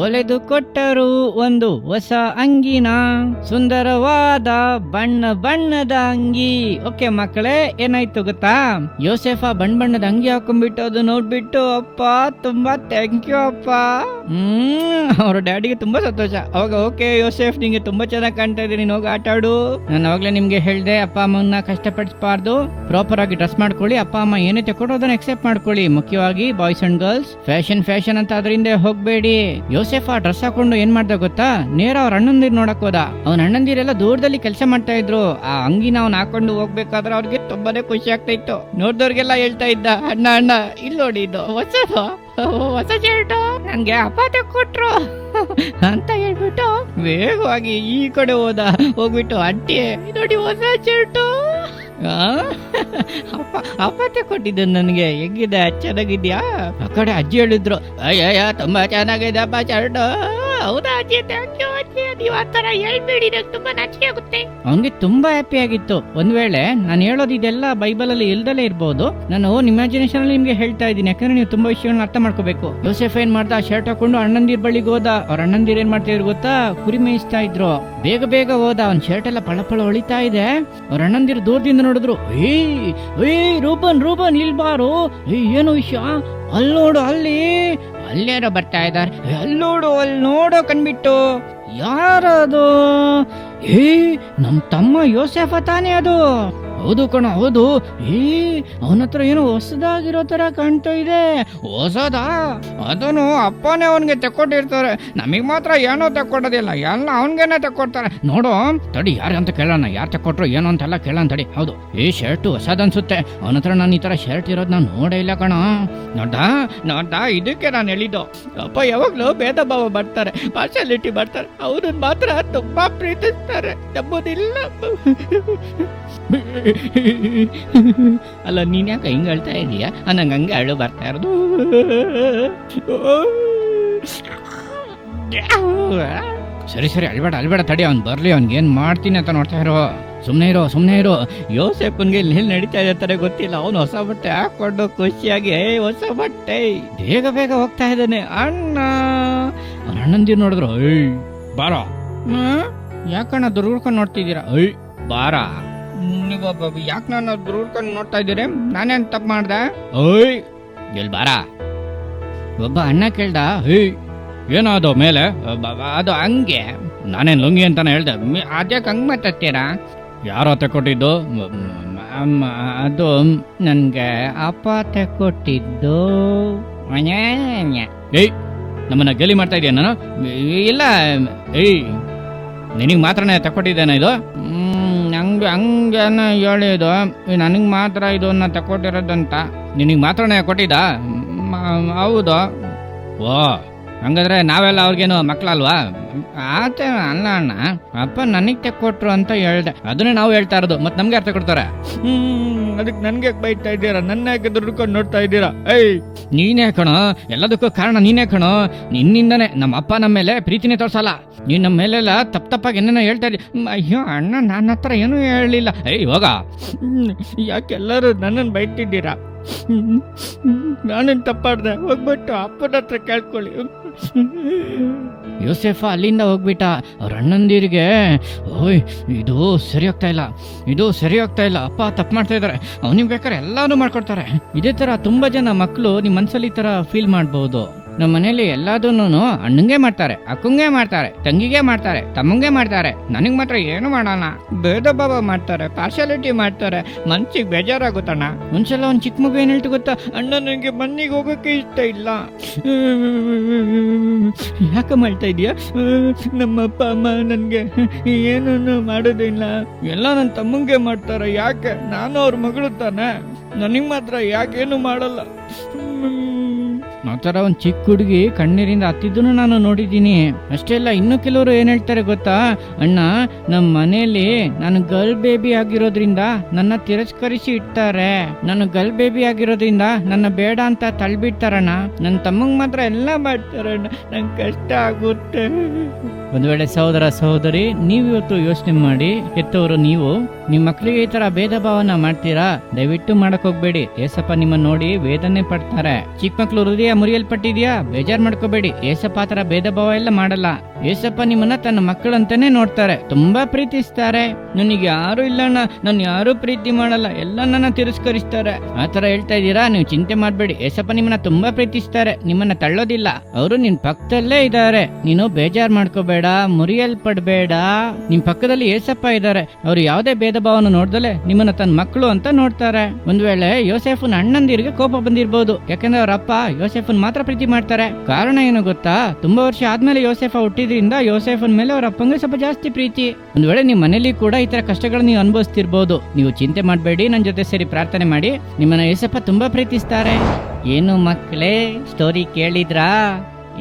ಒಲೆದು ಕೊಟ್ಟರು ಒಂದು ಹೊಸ ಅಂಗಿನ, ಸುಂದರವಾದ ಬಣ್ಣ ಬಣ್ಣದ ಅಂಗಿ. ಓಕೆ ಮಕ್ಕಳೇ, ಏನಾಯ್ತು ಗೊತ್ತಾ? ಯೋಸೇಫ ಬಣ್ಣದ ಅಂಗಿ ಹಾಕೊಂಡ್ಬಿಟ್ಟು ಅದು ನೋಡ್ಬಿಟ್ಟು, ಅಪ್ಪ ತುಂಬಾ ಥ್ಯಾಂಕ್ ಯು ಅಪ್ಪ. ಅವ್ರ ಡ್ಯಾಡಿಗೆ ತುಂಬಾ ಸಂತೋಷ. ಅವಾಗ ಓಕೆ ಯೋಸೇಫ್, ನಿಂಗೆ ತುಂಬಾ ಚೆನ್ನಾಗಿ ಕಾಣ್ತಾ ಇದೆ, ನೀನು ಹೋಗಿ ಆಟ ಆಡು. ನಾನು ಅವಾಗ್ಲೇ ನಿಮ್ಗೆ ಹೇಳ್ದೆ, ಅಪ್ಪ ಅಮ್ಮನ್ನ ಕಷ್ಟಪಡಿಸಬಾರ್ದು, ಪ್ರಾಪರ್ ಆಗಿ ಡ್ರೆಸ್ ಮಾಡ್ಕೊಳ್ಳಿ. ಅಪ್ಪ ಅಮ್ಮ ಏನೇ ತಗೊಂಡು ಅದನ್ನ ಎಕ್ಸೆಪ್ಟ್ ಮಾಡ್ಕೊಳ್ಳಿ. ಮುಖ್ಯವಾಗಿ ಬಾಯ್ಸ್ ಅಂಡ್ ಗರ್ಲ್ಸ್, ಫ್ಯಾಷನ್ ಅಂತ ಅದರಿಂದ ಹೋಗ್ಬೇಡಿ. ಯೋಸೇಫ್ ಆ ಡ್ರೆಸ್ ಹಾಕೊಂಡು ಏನ್ ಮಾಡ್ದ ಗೊತ್ತಾ? ನೇರ ಅವ್ರ ಅಣ್ಣಂದಿರ್ ನೋಡಕ್ ಹೋದ. ಅವ್ನ ಅಣ್ಣಂದಿರೆಲ್ಲ ದೂರದಲ್ಲಿ ಕೆಲಸ ಮಾಡ್ತಾ ಇದ್ರು. ಆ ಅಂಗಿನ ಅವ್ನ ಹಾಕೊಂಡು ಹೋಗ್ಬೇಕಾದ್ರೆ ಅವ್ರಿಗೆ ತುಂಬಾನೇ ಖುಷಿ ಆಗ್ತಾ ಇತ್ತು. ನೋಡ್ದವ್ರಿಗೆಲ್ಲ ಹೇಳ್ತಾ ಇದ್ದ, ಅಣ್ಣ ಅಣ್ಣ ಇಲ್ಲಿ ನೋಡಿ, ಇದು ಹೊಸ ಶರ್ಟು ನನ್ಗೆ ಅಪ್ಪ ಕೊಟ್ರು ಅಂತ ಹೇಳ್ಬಿಟ್ಟು ವೇಗವಾಗಿ ಈ ಕಡೆ ಹೋಗ್ಬಿಟ್ಟು ಅಡ್ಡಿ ನೋಡಿ ಹೊಸ ಶರ್ಟು ಅಪ್ಪತ್ತೆ ಕೊಟ್ಟಿದ್ದ ನನಗೆ. ಹೆಂಗಿದೆ? ಚೆನ್ನಾಗಿದ್ಯಾ? ಆ ಕಡೆ ಅಜ್ಜಿ ಹೇಳಿದ್ರು, ಅಯ್ಯಯ್ಯ ತುಂಬಾ ಚೆನ್ನಾಗಿದೆ ಅಪ್ಪ ಶರ್ಟ್. ಹೌದಾ ಅಜ್ಜಿ? ಥ್ಯಾಂಕ್ ಯು ಅಜ್ಜಿ, ನೀವು ಆ ಥರ ಹೇಳ್ಬೇಡಿ, ನಂಗೆ ತುಂಬಾ ನಾಚಿಕೆ ಆಗುತ್ತೆ. ಅವನಿಗೆ ತುಂಬಾ ಹ್ಯಾಪಿ ಆಗಿತ್ತು. ಒಂದ್ ವೇಳೆ ನಾನು ಹೇಳೋದು ಇದೆಲ್ಲ ಬೈಬಲ್ ಅಲ್ಲಿ ಇಲ್ದಲೇ ಇರ್ಬೋದು, ನಾನು ಇಮ್ಯಾಜಿನೇಷನ್ ಅಲ್ಲಿ ನಿಮ್ಗೆ ಹೇಳ್ತಾ ಇದ್ದೀನಿ, ಯಾಕಂದ್ರೆ ನೀವು ತುಂಬಾ ವಿಷಯಗಳನ್ನ ಅರ್ಥ ಮಾಡ್ಕೋಬೇಕು. ಯೋಸೆಫ್ ಏನ್ ಮಾಡ್ದ? ಶರ್ಟ್ ಹಾಕೊಂಡು ಅಣ್ಣಂದಿರ್ ಬಳಿಗೆ ಹೋದ. ಅವ್ರ ಅಣ್ಣಂದಿರ್ ಏನ್ ಮಾಡ್ತಾ ಇದ್ರು ಗೊತ್ತಾ? ಕುರಿ ಮೇಯಿಸ್ತಾ ಇದ್ರು. ಬೇಗ ಹೋದ. ಅವ್ನ ಶರ್ಟ್ ಎಲ್ಲ ಪಳ ಹೊಳಿತಾ ಇದೆ. ಅವ್ರ ಅಣ್ಣಂದಿರು ದೂರದಿಂದ ನೋಡಿದ್ರು, ಏಯ್ ರೂಬನ್ ಇಲ್ಬಾರು, ಏನು ವಿಷಯ? ಅಲ್ಲಿ ನೋಡು, ಅಲ್ಲೇನೋ ಬರ್ತಾ ಇದ್ದಾರೆ, ಅಲ್ಲಿ ನೋಡೋ ಕಣ್ಬಿಟ್ಟು. ಯಾರದು? ನಮ್ ತಮ್ಮ ಯೋಸೆಫ ತಾನೇ ಅದು? ಹೌದು ಕಣ, ಹೌದು. ಅವನ ಹತ್ರ ಏನೋ ಹೊಸದಾಗಿರೋ ತರ ಕಾಣ್ತಾ ಇದೆ. ಹೊಸದಾ? ಅದನ್ನು ಅಪ್ಪನೇ ಅವನ್ಗೆ ತಕ್ಕೊಟ್ಟಿರ್ತಾರೆ, ನಮಗ್ ಮಾತ್ರ ಏನೋ ತಕ್ಕೊಡೋದಿಲ್ಲ, ಎಲ್ಲ ಅವನ್ಗೇನೆ ತಕ್ಕೊಡ್ತಾರೆ. ನೋಡು ತಡಿ, ಯಾರಂತ ಕೇಳೋಣ, ಯಾರು ತಕ್ಕೊಟ್ರು ಏನೋ ಅಂತೆಲ್ಲ ಕೇಳೋಣ ತಡಿ. ಹೌದು, ಶರ್ಟ್ ಹೊಸದನ್ಸುತ್ತೆ. ಅವನ ಹತ್ರ ನಾನು ಈ ತರ ಶರ್ಟ್ ಇರೋದು ನಾನು ನೋಡೇ ಇಲ್ಲ ಕಣ. ನೋಡ್ದಾ ಇದಕ್ಕೆ ನಾನು ಹೇಳಿದ್ದು, ಅಪ್ಪ ಯಾವಾಗ್ಲೂ ಭೇದ ಭಾವ ಬರ್ತಾರೆ, ಪಾರ್ಶಾಲಿಟಿ ಬರ್ತಾರೆ, ಅವ್ರನ್ನ ಮಾತ್ರ ತುಂಬಾ ಪ್ರೀತಿಸ್ತಾರೆ, ನಂಬೋದಿಲ್ಲ. ಅಲ್ಲ, ನೀನ್ ಯಾಕೆ ಹಿಂಗ ಹೇಳ್ತಾ ಇದೀಯಾ? ನಂಗೆ ಹಂಗೆ ಅಳು ಬರ್ತಾ ಇರೋದು. ಸರಿ ಅಳ್ಬೇಡ ತಡಿ, ಅವ್ನು ಬರ್ಲಿ, ಅವ್ನಿಗೇನ್ ಮಾಡ್ತೀನಿ ಅಂತ ನೋಡ್ತಾ ಇರೋ. ಸುಮ್ನೆ ಇರೋ. ಯೋಸೆಫನ್ಗೆ ಇಲ್ಲಿ ನಡೀತಾ ಇರ್ತಾರೆ ಗೊತ್ತಿಲ್ಲ. ಅವನು ಹೊಸ ಬಟ್ಟೆ ಹಾಕೊಂಡು ಖುಷಿಯಾಗಿ ಹೊಸ ಬಟ್ಟೆ ಬೇಗ ಹೋಗ್ತಾ ಇದ್ದಾನೆ. ಅವ್ನ ಅಣ್ಣಂದಿರು ನೋಡಿದ್ರು, ಬಾರ. ಯಾಕಣ್ಣ ದುರ್ಗುಡ್ಕೊಂಡು ನೋಡ್ತಿದ್ದೀರಾ? ಬಾರ. ಯಾಕೆ ನಾನು ದುರ್ಗುಡ್ಕೊಂಡು ನೋಡ್ತಾ ಇದ್ದೀರಿ? ನಾನೇನ್ ತಪ್ಪು ಮಾಡ್ದೆ? ಎಲ್ ಬಾರ. ಒಬ್ಬ ಅಣ್ಣ ಕೇಳ್ದ, ಏನೋ ಮೇಲೆ? ಅದು ಹಂಗೆ. ನಾನೇನ್ ಲುಂಗಿ ಅಂತಾನೆ ಹೇಳ್ದೆ. ಅದ್ಯಾಕೆ ಹಂಗ್ ಮಾತಾಡ್ತೀರಾ? ಯಾರೋ ತಕೊಟ್ಟಿದ್ದು? ಅದು ನನ್ಗೆ ಅಪ್ಪ ತಕೊಟ್ಟಿದ್ದು. ನಮ್ಮನ್ನ ಗಲಿ ಮಾಡ್ತಾ ಇದೀಯ ನಾನು? ಇಲ್ಲ, ನಿನಗ್ ಮಾತ್ರನೇ ತಕೊಟ್ಟಿದ್ದೇನೆ ಇದು? ಹಂಗೇನ ಹೇಳಿದು, ನನಗ್ ಮಾತ್ರ ಇದನ್ನ ತಕೊಟ್ಟಿರೋದಂತ. ನಿನಗ್ ಮಾತ್ರನೇ ಕೊಟ್ಟಿದ್ದ? ಹೌದು. ಓ, ಹಂಗಾದ್ರೆ ನಾವೆಲ್ಲ ಅವ್ರಿಗೇನು ಮಕ್ಳಲ್ವಾ? ಆತ ಅಲ್ಲ ಅಣ್ಣ, ಅಪ್ಪ ನನಗ್ ತಕ್ಕೊಟ್ರು ಅಂತ ಹೇಳ್ದೆ. ಅದನ್ನೇ ನಾವು ಹೇಳ್ತಾ ಇರೋದು. ಮತ್ ನಮ್ಗೆ ಯಾರು ತಕೊಡ್ತಾರೆ? ಅದಕ್ಕೆ ನನ್ಗೆ ಬೈತಾ ಇದ್ದೀರಾ? ನನ್ನ ಯಾಕೆ ದುಡ್ಕೊಂಡು ನೋಡ್ತಾ ಇದ್ದೀರಾ? ನೀನೇ ಕಣೋ, ಎಲ್ಲದಕ್ಕೂ ಕಾರಣ ನೀನೇ ಕಣೋ. ನಿನ್ನಿಂದನೇ ನಮ್ಮ ಅಪ್ಪ ನಮ್ಮ ಮೇಲೆ ಪ್ರೀತಿನೇ ತೋರ್ಸಲ್ಲ. ನೀನ್ ನಮ್ಮ ಮೇಲೆಲ್ಲ ತಪ್ಪಾಗಿ ಏನೇನೋ ಹೇಳ್ತಾ ಇದ್ದೀ. ಅಯ್ಯೋ ಅಣ್ಣ, ನನ್ನ ಹತ್ರ ಏನೂ ಹೇಳಿಲ್ಲ. ಹೋಗ. ಯಾಕೆಲ್ಲರೂ ನನ್ನನ್ನು ಬೈತಿದ್ದೀರಾ? ನಾನೇನು ತಪ್ಪಾಡ್ದೆ? ಹೋಗ್ಬಿಟ್ಟು ಅಪ್ಪನ ಹತ್ರ ಕೇಳ್ಕೊಳ್ಳಿ. ಯೋಸೆಫ ಅಲ್ಲಿಂದ ಹೋಗ್ಬಿಟ್ಟ. ಅವ್ರ ಅಣ್ಣಂದಿರಿಗೆ, ಓಯ್ ಇದು ಸರಿ ಹೋಗ್ತಾ ಇಲ್ಲ, ಅಪ್ಪ ತಪ್ಪು ಮಾಡ್ತಾ ಇದ್ದಾರೆ, ಅವನಿಗೆ ಬೇಕಾದ್ರೆ ಎಲ್ಲಾನು ಮಾಡ್ಕೊಡ್ತಾರೆ. ಇದೇ ತರ ತುಂಬಾ ಜನ ಮಕ್ಕಳು ನಿಮ್ಮ ಮನ್ಸಲ್ಲಿ ಈ ತರ ಫೀಲ್ ಮಾಡ್ಬೋದು. ನಮ್ಮ ಮನೇಲಿ ಎಲ್ಲದನ್ನೂ ಅಣ್ಣಂಗೆ ಮಾಡ್ತಾರೆ, ಅಕ್ಕಂಗೆ ಮಾಡ್ತಾರೆ, ತಂಗಿಗೆ ಮಾಡ್ತಾರೆ, ತಮ್ಮಂಗೆ ಮಾಡ್ತಾರೆ, ನನಗ್ ಮಾತ್ರ ಏನು ಮಾಡಲ್ಲ, ಭೇದ ಭಾವ ಮಾಡ್ತಾರೆ, ಪಾರ್ಶಾಲಿಟಿ ಮಾಡ್ತಾರೆ, ಮನ್ಸಿಗೆ ಬೇಜಾರಾಗುತ್ತಣ್ಣ. ಒಂದ್ಸಲ ಒಂದ್ ಚಿಕ್ಕ ಮಗು ಏನ್ ಹೇಳ್ತು ಗೊತ್ತಾ, ಅಣ್ಣ ನನಗೆ ಮನೆಗೆ ಹೋಗಕ್ಕೆ ಇಷ್ಟ ಇಲ್ಲ. ಯಾಕೆ ಮಾಡ್ತಾ ಇದೀಯ? ನಮ್ಮ ಅಪ್ಪ ಅಮ್ಮ ನನ್ಗೆ ಏನನ್ನು ಮಾಡೋದಿಲ್ಲ, ಎಲ್ಲ ನನ್ನ ತಮ್ಮಂಗೆ ಮಾಡ್ತಾರೆ, ಯಾಕೆ? ನಾನು ಅವ್ರ ಮಗಳು ತಾನೆ, ನನಗ್ ಮಾತ್ರ ಯಾಕೇನು ಮಾಡಲ್ಲ. ಆ ಥರ ಒಂದು ಚಿಕ್ಕ ಹುಡುಗಿ ಕಣ್ಣೀರಿಂದ ಹತ್ತಿದ್ದನ್ನು ನಾನು ನೋಡಿದ್ದೀನಿ. ಅಷ್ಟೇ ಅಲ್ಲ, ಇನ್ನು ಕೆಲವರು ಏನ್ ಹೇಳ್ತಾರೆ ಗೊತ್ತಾ, ಅಣ್ಣ ನಮ್ಮ ಮನೇಲಿ ನಾನು ಗರ್ಲ್ ಬೇಬಿ ಆಗಿರೋದ್ರಿಂದ ನನ್ನ ತಿರಸ್ಕರಿಸಿ ಇಡ್ತಾರೆ, ನಾನು ಗರ್ಲ್ ಬೇಬಿ ಆಗಿರೋದ್ರಿಂದ ನನ್ನ ಬೇಡ ಅಂತ ತಳ್ಬಿಡ್ತಾರಣ್ಣ, ನನ್ನ ತಮ್ಮಂಗ್ ಮಾತ್ರ ಎಲ್ಲ ಮಾಡ್ತಾರಣ್ಣ, ನಂಗೆ ಕಷ್ಟ ಆಗುತ್ತೆ. ಒಂದ್ ವೇಳೆ ಸಹೋದರ ಸಹೋದರಿ, ನೀವಿವತ್ತು ಯೋಚನೆ ಮಾಡಿ, ಹೆತ್ತವರು ನೀವು ನಿಮ್ಮ ಮಕ್ಕಳಿಗೆ ಈ ತರ ಭೇದ ಭಾವನ ಮಾಡ್ತೀರಾ? ದಯವಿಟ್ಟು ಮಾಡಕ್ ಹೋಗ್ಬೇಡಿ. ಏಸಪ್ಪ ನಿಮ್ಮನ್ನ ನೋಡಿ ವೇದನೆ ಪಡ್ತಾರೆ. ಚಿಕ್ಕ ಮಕ್ಳು ಹೃದಯ ಮುರಿಯಲ್ಪಟ್ಟಿದ್ಯಾ? ಬೇಜಾರ್ ಮಾಡ್ಕೋಬೇಡಿ. ಏಸಪ್ಪ ಆ ತರ ಭೇದ ಭಾವ ಎಲ್ಲ ಮಾಡಲ್ಲ. ಏಸಪ್ಪ ನಿಮ್ಮನ್ನ ತನ್ನ ಮಕ್ಕಳಂತಾನೆ ನೋಡ್ತಾರೆ, ತುಂಬಾ ಪ್ರೀತಿಸ್ತಾರೆ. ನನಗೆ ಯಾರು ಇಲ್ಲಣ್ಣ, ನಾನು ಯಾರು ಪ್ರೀತಿ ಮಾಡಲ್ಲ, ಎಲ್ಲ ನನ್ನ ತಿರಸ್ಕರಿಸ್ತಾರೆ, ಆ ತರ ಹೇಳ್ತಾ ಇದ್ದೀರಾ? ನೀವು ಚಿಂತೆ ಮಾಡ್ಬೇಡಿ, ಏಸಪ್ಪ ನಿಮ್ಮನ್ನ ತುಂಬಾ ಪ್ರೀತಿಸ್ತಾರೆ, ನಿಮ್ಮನ್ನ ತಳ್ಳೋದಿಲ್ಲ, ಅವರು ನಿನ್ ಪಕ್ಕದಲ್ಲೇ ಇದ್ದಾರೆ. ನೀನು ಬೇಜಾರ್ ಮಾಡ್ಕೋಬೇಡ, ಮುರಿಯಲ್ಪಡ್ಬೇಡ. ನಿಮ್ ಪಕ್ಕದಲ್ಲಿ ಏಸಪ್ಪ ಇದ್ದಾರೆ, ಅವ್ರು ಯಾವುದೇ ಭೇದ ಭಾವನ ನೋಡ್ದಲೆ ನಿಮ್ಮನ್ನ ತನ್ನ ಮಕ್ಕಳು ಅಂತ ನೋಡ್ತಾರೆ. ಒಂದ್ ವೇಳೆ ಯೋಸೆಫನ್ ಅಣ್ಣಂದಿರಿಗೆ ಕೋಪ ಬಂದಿರ್ಬೋದು, ಯಾಕಂದ್ರೆ ಅವ್ರ ಅಪ್ಪ ಯೋಸೆಫನ್ ಮಾತ್ರ ಪ್ರೀತಿ ಮಾಡ್ತಾರೆ. ಕಾರಣ ಏನು ಗೊತ್ತಾ? ತುಂಬಾ ವರ್ಷ ಆದ್ಮೇಲೆ ಯೋಸೆಫ ಹುಟ್ಟಿದ್ರಿಂದ ಯೋಸೆಫನ್ ಮೇಲೆ ಅವ್ರ ಅಪ್ಪಂಗೆ ಸ್ವಲ್ಪ ಜಾಸ್ತಿ ಪ್ರೀತಿ. ಒಂದ್ ವೇಳೆ ನಿಮ್ ಮನೇಲಿ ಕೂಡ ಈ ತರ ಕಷ್ಟಗಳನ್ನ ನೀವು ಅನುಭವಿಸ್ತಿರ್ಬೋದು. ನೀವು ಚಿಂತೆ ಮಾಡ್ಬೇಡಿ, ನನ್ನ ಜೊತೆ ಸೇರಿ ಪ್ರಾರ್ಥನೆ ಮಾಡಿ. ನಿಮ್ಮನ್ನ ಏಸಪ್ಪ ತುಂಬಾ ಪ್ರೀತಿಸ್ತಾರೆ. ಏನು ಮಕ್ಕಳೇ, ಸ್ಟೋರಿ ಕೇಳಿದ್ರಾ?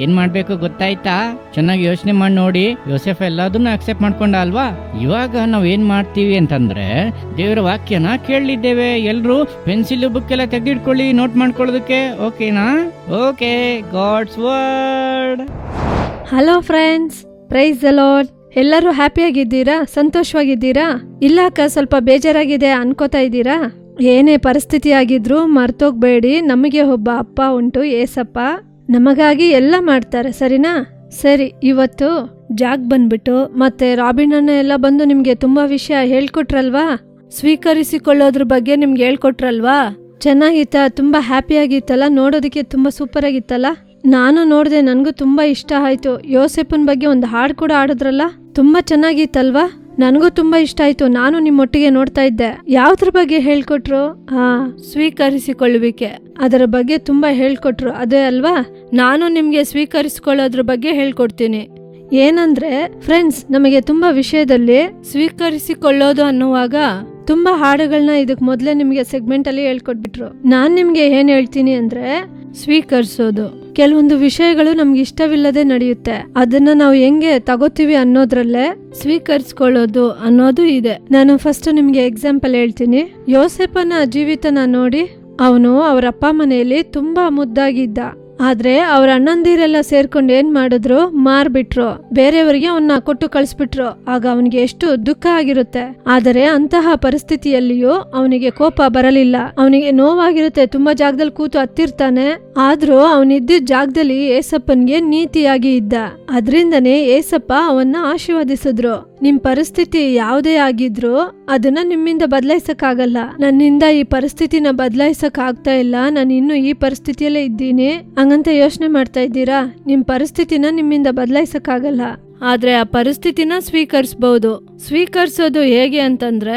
ಏನ್ ಮಾಡ್ಬೇಕು ಗೊತ್ತಾಯ್ತಾ? ಚೆನ್ನಾಗಿ ಯೋಚನೆ ಮಾಡಿ ನೋಡಿ. ಯೋಸೆಫ ಎಲ್ಲದನ್ನು ಅಕ್ಸೆಪ್ಟ್ ಮಾಡ್ಕೊಂಡ ಅಲ್ವಾ? ಇವಾಗ ನಾವ್ ಏನ್ ಮಾಡ್ತೀವಿ ಅಂತಂದ್ರೆ, ದೇವರ ವಾಕ್ಯನ ಕೇಳಲಿದ್ದೇವೆ. ಎಲ್ರು ಪೆನ್ಸಿಲ್ ಬುಕ್ ಎಲ್ಲ ತೆಗೆದಿಟ್ಕೊಳ್ಳಿ, ನೋಟ್ ಮಾಡ್ಕೊಳ್ಳೋದಕ್ಕೆ. ಓಕೆನಾ? Okay, God's word. Hello friends, praise the Lord. ಎಲ್ಲರೂ ಹ್ಯಾಪಿಯಾಗಿದ್ದೀರಾ? ಸಂತೋಷವಾಗಿದ್ದೀರಾ? ಇಲ್ಲ ಅಕ್ಕ, ಸ್ವಲ್ಪ ಬೇಜಾರಾಗಿದೆ ಅನ್ಕೋತಾ ಇದ್ದೀರಾ? ಏನೇ ಪರಿಸ್ಥಿತಿ ಆಗಿದ್ರು ಮರ್ತೋಗ್ಬೇಡಿ, ನಮಗೆ ಒಬ್ಬ ಅಪ್ಪ ಉಂಟು, ಏಸಪ್ಪ. ನಮಗಾಗಿ ಎಲ್ಲ ಮಾಡ್ತಾರೆ, ಸರಿನಾ? ಸರಿ, ಇವತ್ತು ಜಾಗ್ ಬಂದ್ಬಿಟ್ಟು ಮತ್ತೆ ರಾಬಿನ್ ಅಣ್ಣ ಎಲ್ಲ ಬಂದು ನಿಮ್ಗೆ ತುಂಬಾ ವಿಷಯ ಹೇಳ್ಕೊಟ್ರಲ್ವಾ? ಸ್ವೀಕರಿಸಿಕೊಳ್ಳೋದ್ರ ಬಗ್ಗೆ ನಿಮ್ಗೆ ಹೇಳ್ಕೊಟ್ರಲ್ವಾ? ಚೆನ್ನಾಗಿತ್ತ? ತುಂಬಾ ಹ್ಯಾಪಿ ಆಗಿತ್ತಲ್ಲ, ನೋಡೋದಕ್ಕೆ ತುಂಬಾ ಸೂಪರ್ ಆಗಿತ್ತಲ್ಲ. ನಾನು ನೋಡಿದೆ, ನನಗೂ ತುಂಬಾ ಇಷ್ಟ ಆಯ್ತು. ಯೋಸೆಫನ್ ಬಗ್ಗೆ ಒಂದು ಹಾಡು ಕೂಡ ಆಡಿದ್ರಲ್ಲ, ತುಂಬಾ ಚೆನ್ನಾಗಿತ್ತಲ್ವಾ? ನನಗೂ ತುಂಬಾ ಇಷ್ಟ ಆಯ್ತು. ನಾನು ನಿಮ್ಮೊಟ್ಟಿಗೆ ನೋಡ್ತಾ ಇದ್ದೆ. ಯಾವ್ದ್ರ ಬಗ್ಗೆ ಹೇಳ್ಕೊಟ್ರು? ಸ್ವೀಕರಿಸಿಕೊಳ್ಳುವಿಕೆ, ಅದರ ಬಗ್ಗೆ ತುಂಬಾ ಹೇಳ್ಕೊಟ್ರು, ಅದೇ ಅಲ್ವಾ? ನಾನು ನಿಮ್ಗೆ ಸ್ವೀಕರಿಸಿಕೊಳ್ಳೋದ್ರ ಬಗ್ಗೆ ಹೇಳ್ಕೊಡ್ತೀನಿ. ಏನಂದ್ರೆ ಫ್ರೆಂಡ್ಸ್, ನಮಗೆ ತುಂಬಾ ವಿಷಯದಲ್ಲಿ ಸ್ವೀಕರಿಸಿಕೊಳ್ಳೋದು ಅನ್ನುವಾಗ ತುಂಬಾ ಹಾಡುಗಳನ್ನ ಇದಕ್ ಮೊದ್ಲೇ ನಿಮ್ಗೆ ಸೆಗ್ಮೆಂಟ್ ಅಲ್ಲಿ ಹೇಳ್ಕೊಟ್ಬಿಟ್ರು. ನಾನ್ ನಿಮ್ಗೆ ಏನ್ ಹೇಳ್ತೀನಿ ಅಂದ್ರೆ, ಸ್ವೀಕರಿಸೋದು. ಕೆಲವೊಂದು ವಿಷಯಗಳು ನಮ್ಗೆ ಇಷ್ಟವಿಲ್ಲದೆ ನಡೆಯುತ್ತೆ, ಅದನ್ನ ನಾವು ಹೆಂಗೆ ತಗೋತೀವಿ ಅನ್ನೋದ್ರಲ್ಲೇ ಸ್ವೀಕರಿಸ್ಕೊಳ್ಳೋದು ಅನ್ನೋದು ಇದೆ. ನಾನು ಫಸ್ಟ್ ನಿಮ್ಗೆ ಎಕ್ಸಾಂಪಲ್ ಹೇಳ್ತೀನಿ. ಯೋಸೆಫನ ಜೀವಿತನ ನೋಡಿ. ಅವನು ಅವರ ಅಪ್ಪ ಮನೆಯಲ್ಲಿ ತುಂಬಾ ಮುದ್ದಾಗಿದ್ದ. ಆದ್ರೆ ಅವ್ರ ಅಣ್ಣಂದಿರೆಲ್ಲ ಸೇರ್ಕೊಂಡು ಏನ್ ಮಾಡಿದ್ರು, ಮಾರ್ಬಿಟ್ರು, ಬೇರೆಯವರಿಗೆ ಅವನ್ನ ಕೊಟ್ಟು ಕಳಿಸ್ಬಿಟ್ರು. ಆಗ ಅವನಿಗೆ ಎಷ್ಟು ದುಃಖ ಆಗಿರುತ್ತೆ. ಆದರೆ ಅಂತಹ ಪರಿಸ್ಥಿತಿಯಲ್ಲಿಯೂ ಅವನಿಗೆ ಕೋಪ ಬರಲಿಲ್ಲ. ಅವನಿಗೆ ನೋವಾಗಿರುತ್ತೆ, ತುಂಬಾ ಜಾಗದಲ್ಲಿ ಕೂತು ಹತ್ತಿರ್ತಾನೆ. ಆದ್ರೂ ಅವನಿದ್ದ ಜಾಗದಲ್ಲಿ ಏಸಪ್ಪನ್ಗೆ ನೀತಿಯಾಗಿ ಇದ್ದ. ಅದ್ರಿಂದನೇ ಏಸಪ್ಪ ಅವನ್ನ ಆಶೀರ್ವದಿಸಿದ್ರು. ನಿಮ್ ಪರಿಸ್ಥಿತಿ ಯಾವುದೇ ಆಗಿದ್ರು ಅದನ್ನ ನಿಮ್ಮಿಂದ ಬದಲಾಯಿಸಕ್ಕಾಗಲ್ಲ. ನನ್ನಿಂದ ಈ ಪರಿಸ್ಥಿತಿನ ಬದಲಾಯಿಸಕ್ ಆಗ್ತಾ ಇಲ್ಲ, ನಾನು ಇನ್ನು ಈ ಪರಿಸ್ಥಿತಿಯಲ್ಲೇ ಇದ್ದೀನಿ ಹಂಗಂತ ಯೋಚನೆ ಮಾಡ್ತಾ ಇದ್ದೀರಾ? ನಿಮ್ ಪರಿಸ್ಥಿತಿನ ನಿಮ್ಮಿಂದ ಬದಲಾಯಿಸಕ್ಕಾಗಲ್ಲ, ಆದ್ರೆ ಆ ಪರಿಸ್ಥಿತಿನ ಸ್ವೀಕರಿಸಬಹುದು. ಸ್ವೀಕರಿಸೋದು ಹೇಗೆ ಅಂತಂದ್ರೆ,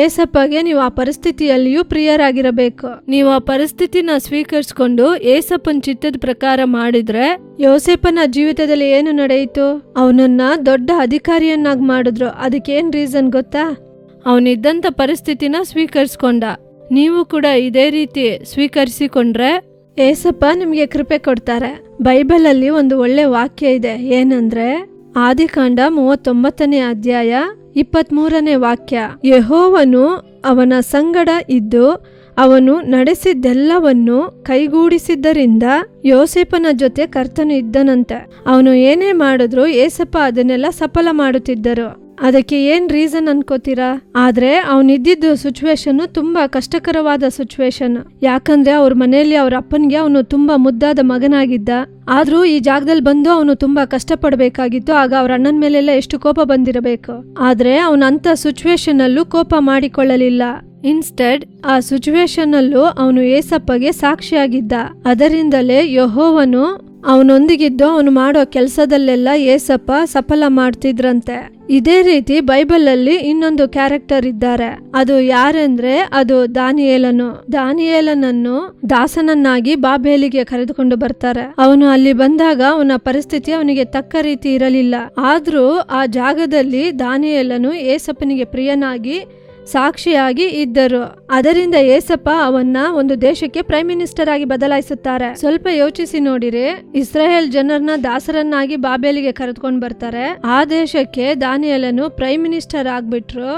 ಏಸಪ್ಪಗೆ ನೀವು ಆ ಪರಿಸ್ಥಿತಿಯಲ್ಲಿಯೂ ಪ್ರಿಯರಾಗಿರಬೇಕು. ನೀವು ಆ ಪರಿಸ್ಥಿತಿನ ಸ್ವೀಕರಿಸ್ಕೊಂಡು ಏಸಪ್ಪನ ಚಿತ್ತದ ಪ್ರಕಾರ ಮಾಡಿದ್ರೆ, ಯೋಸೇಫನ ಜೀವಿತದಲ್ಲಿ ಏನು ನಡೆಯಿತು? ಅವನನ್ನ ದೊಡ್ಡ ಅಧಿಕಾರಿಯನ್ನಾಗಿ ಮಾಡಿದ್ರು. ಅದಕ್ಕೇನ್ ರೀಸನ್ ಗೊತ್ತಾ? ಅವನಿದ್ದಂತ ಪರಿಸ್ಥಿತಿನ ಸ್ವೀಕರಿಸ್ಕೊಂಡ. ನೀವು ಕೂಡ ಇದೇ ರೀತಿ ಸ್ವೀಕರಿಸಿಕೊಂಡ್ರೆ ಏಸಪ್ಪ ನಿಮ್ಗೆ ಕೃಪೆ ಕೊಡ್ತಾರೆ. ಬೈಬಲ್ ಅಲ್ಲಿ ಒಂದು ಒಳ್ಳೆ ವಾಕ್ಯ ಇದೆ. ಏನಂದ್ರೆ, ಆದಿಕಾಂಡ 39ನೇ ಅಧ್ಯಾಯ 23ನೇ ವಾಕ್ಯ. ಯೆಹೋವನು ಅವನ ಸಂಗಡ ಇದ್ದು ಅವನು ನಡೆಸಿದ್ದೆಲ್ಲವನ್ನು ಕೈಗೂಡಿಸಿದ್ದರಿಂದ ಯೋಸೇಫನ ಜೊತೆ ಕರ್ತನು ಇದ್ದನಂತೆ. ಅವನು ಏನೇ ಮಾಡಿದ್ರು ಏಸಪ್ಪ ಅದನ್ನೆಲ್ಲ ಸಫಲ ಮಾಡುತ್ತಿದ್ದರು. ಅದಕ್ಕೆ ಏನ್ ರೀಸನ್ ಅನ್ಕೋತೀರಾ? ಆದ್ರೆ ಅವನಿದ್ದಿದ್ದು ಸಿಚುವೇಶನ್ ತುಂಬಾ ಕಷ್ಟಕರವಾದ ಸಿಚುವೇಶನ್. ಯಾಕಂದ್ರೆ ಅವ್ರ ಮನೆಯಲ್ಲಿ ಅವ್ರ ಅಪ್ಪನ್ಗೆ ಅವನು ತುಂಬಾ ಮುದ್ದಾದ ಮಗನಾಗಿದ್ದ. ಆದ್ರೂ ಈ ಜಾಗದಲ್ಲಿ ಬಂದು ಅವನು ತುಂಬಾ ಕಷ್ಟಪಡ್ಬೇಕಾಗಿತ್ತು. ಆಗ ಅವ್ರ ಅಣ್ಣನ ಮೇಲೆಲ್ಲ ಎಷ್ಟು ಕೋಪ ಬಂದಿರಬೇಕು. ಆದ್ರೆ ಅವನಂತ ಸಿಚುವೇಶನ್ ಅಲ್ಲೂ ಕೋಪ ಮಾಡಿಕೊಳ್ಳಲಿಲ್ಲ. ಇನ್ಸ್ಟೆಡ್ ಆ ಸಿಚುವೇಶನ್ ಅಲ್ಲೂ ಅವನು ಏಸಪ್ಪಗೆ ಸಾಕ್ಷಿಯಾಗಿದ್ದ. ಅದರಿಂದಲೇ ಯೆಹೋವನು ಅವನೊಂದಿಗಿದ್ದು ಅವನು ಮಾಡೋ ಕೆಲಸದಲ್ಲೆಲ್ಲ ಏಸಪ್ಪ ಸಫಲ ಮಾಡ್ತಿದ್ರಂತೆ. ಇದೇ ರೀತಿ ಬೈಬಲ್ ಅಲ್ಲಿ ಇನ್ನೊಂದು ಕ್ಯಾರೆಕ್ಟರ್ ಇದ್ದಾರೆ. ಅದು ಯಾರೆಂದ್ರೆ ಅದು ದಾನಿಯೇಲನನ್ನು ದಾಸನನ್ನಾಗಿ ಬಾಬೇಲಿಗೆ ಕರೆದುಕೊಂಡು ಬರ್ತಾರೆ. ಅವನು ಅಲ್ಲಿ ಬಂದಾಗ ಅವನ ಪರಿಸ್ಥಿತಿ ಅವನಿಗೆ ತಕ್ಕ ರೀತಿ ಇರಲಿಲ್ಲ. ಆದ್ರೂ ಆ ಜಾಗದಲ್ಲಿ ದಾನಿಯೇಲನು ಏಸಪ್ಪನಿಗೆ ಪ್ರಿಯನಾಗಿ ಸಾಕ್ಷಿಯಾಗಿ ಇದ್ದರು. ಅದರಿಂದ ಏಸಪ್ಪ ಅವನ್ನ ಒಂದು ದೇಶಕ್ಕೆ ಪ್ರೈಮ್ ಮಿನಿಸ್ಟರ್ ಆಗಿ ಬದಲಾಯಿಸುತ್ತಾರೆ. ಸ್ವಲ್ಪ ಯೋಚಿಸಿ ನೋಡಿರಿ, ಇಸ್ರಾಯೇಲ್ ಜನರನ್ನ ದಾಸರನ್ನಾಗಿ ಬಾಬೇಲಿಗೆ ಕರೆದುಕೊಂಡು ಬರ್ತಾರೆ. ಆ ದೇಶಕ್ಕೆ ದಾನಿಯೇಲನು ಪ್ರೈಮ್ ಮಿನಿಸ್ಟರ್ ಆಗ್ಬಿಟ್ರು.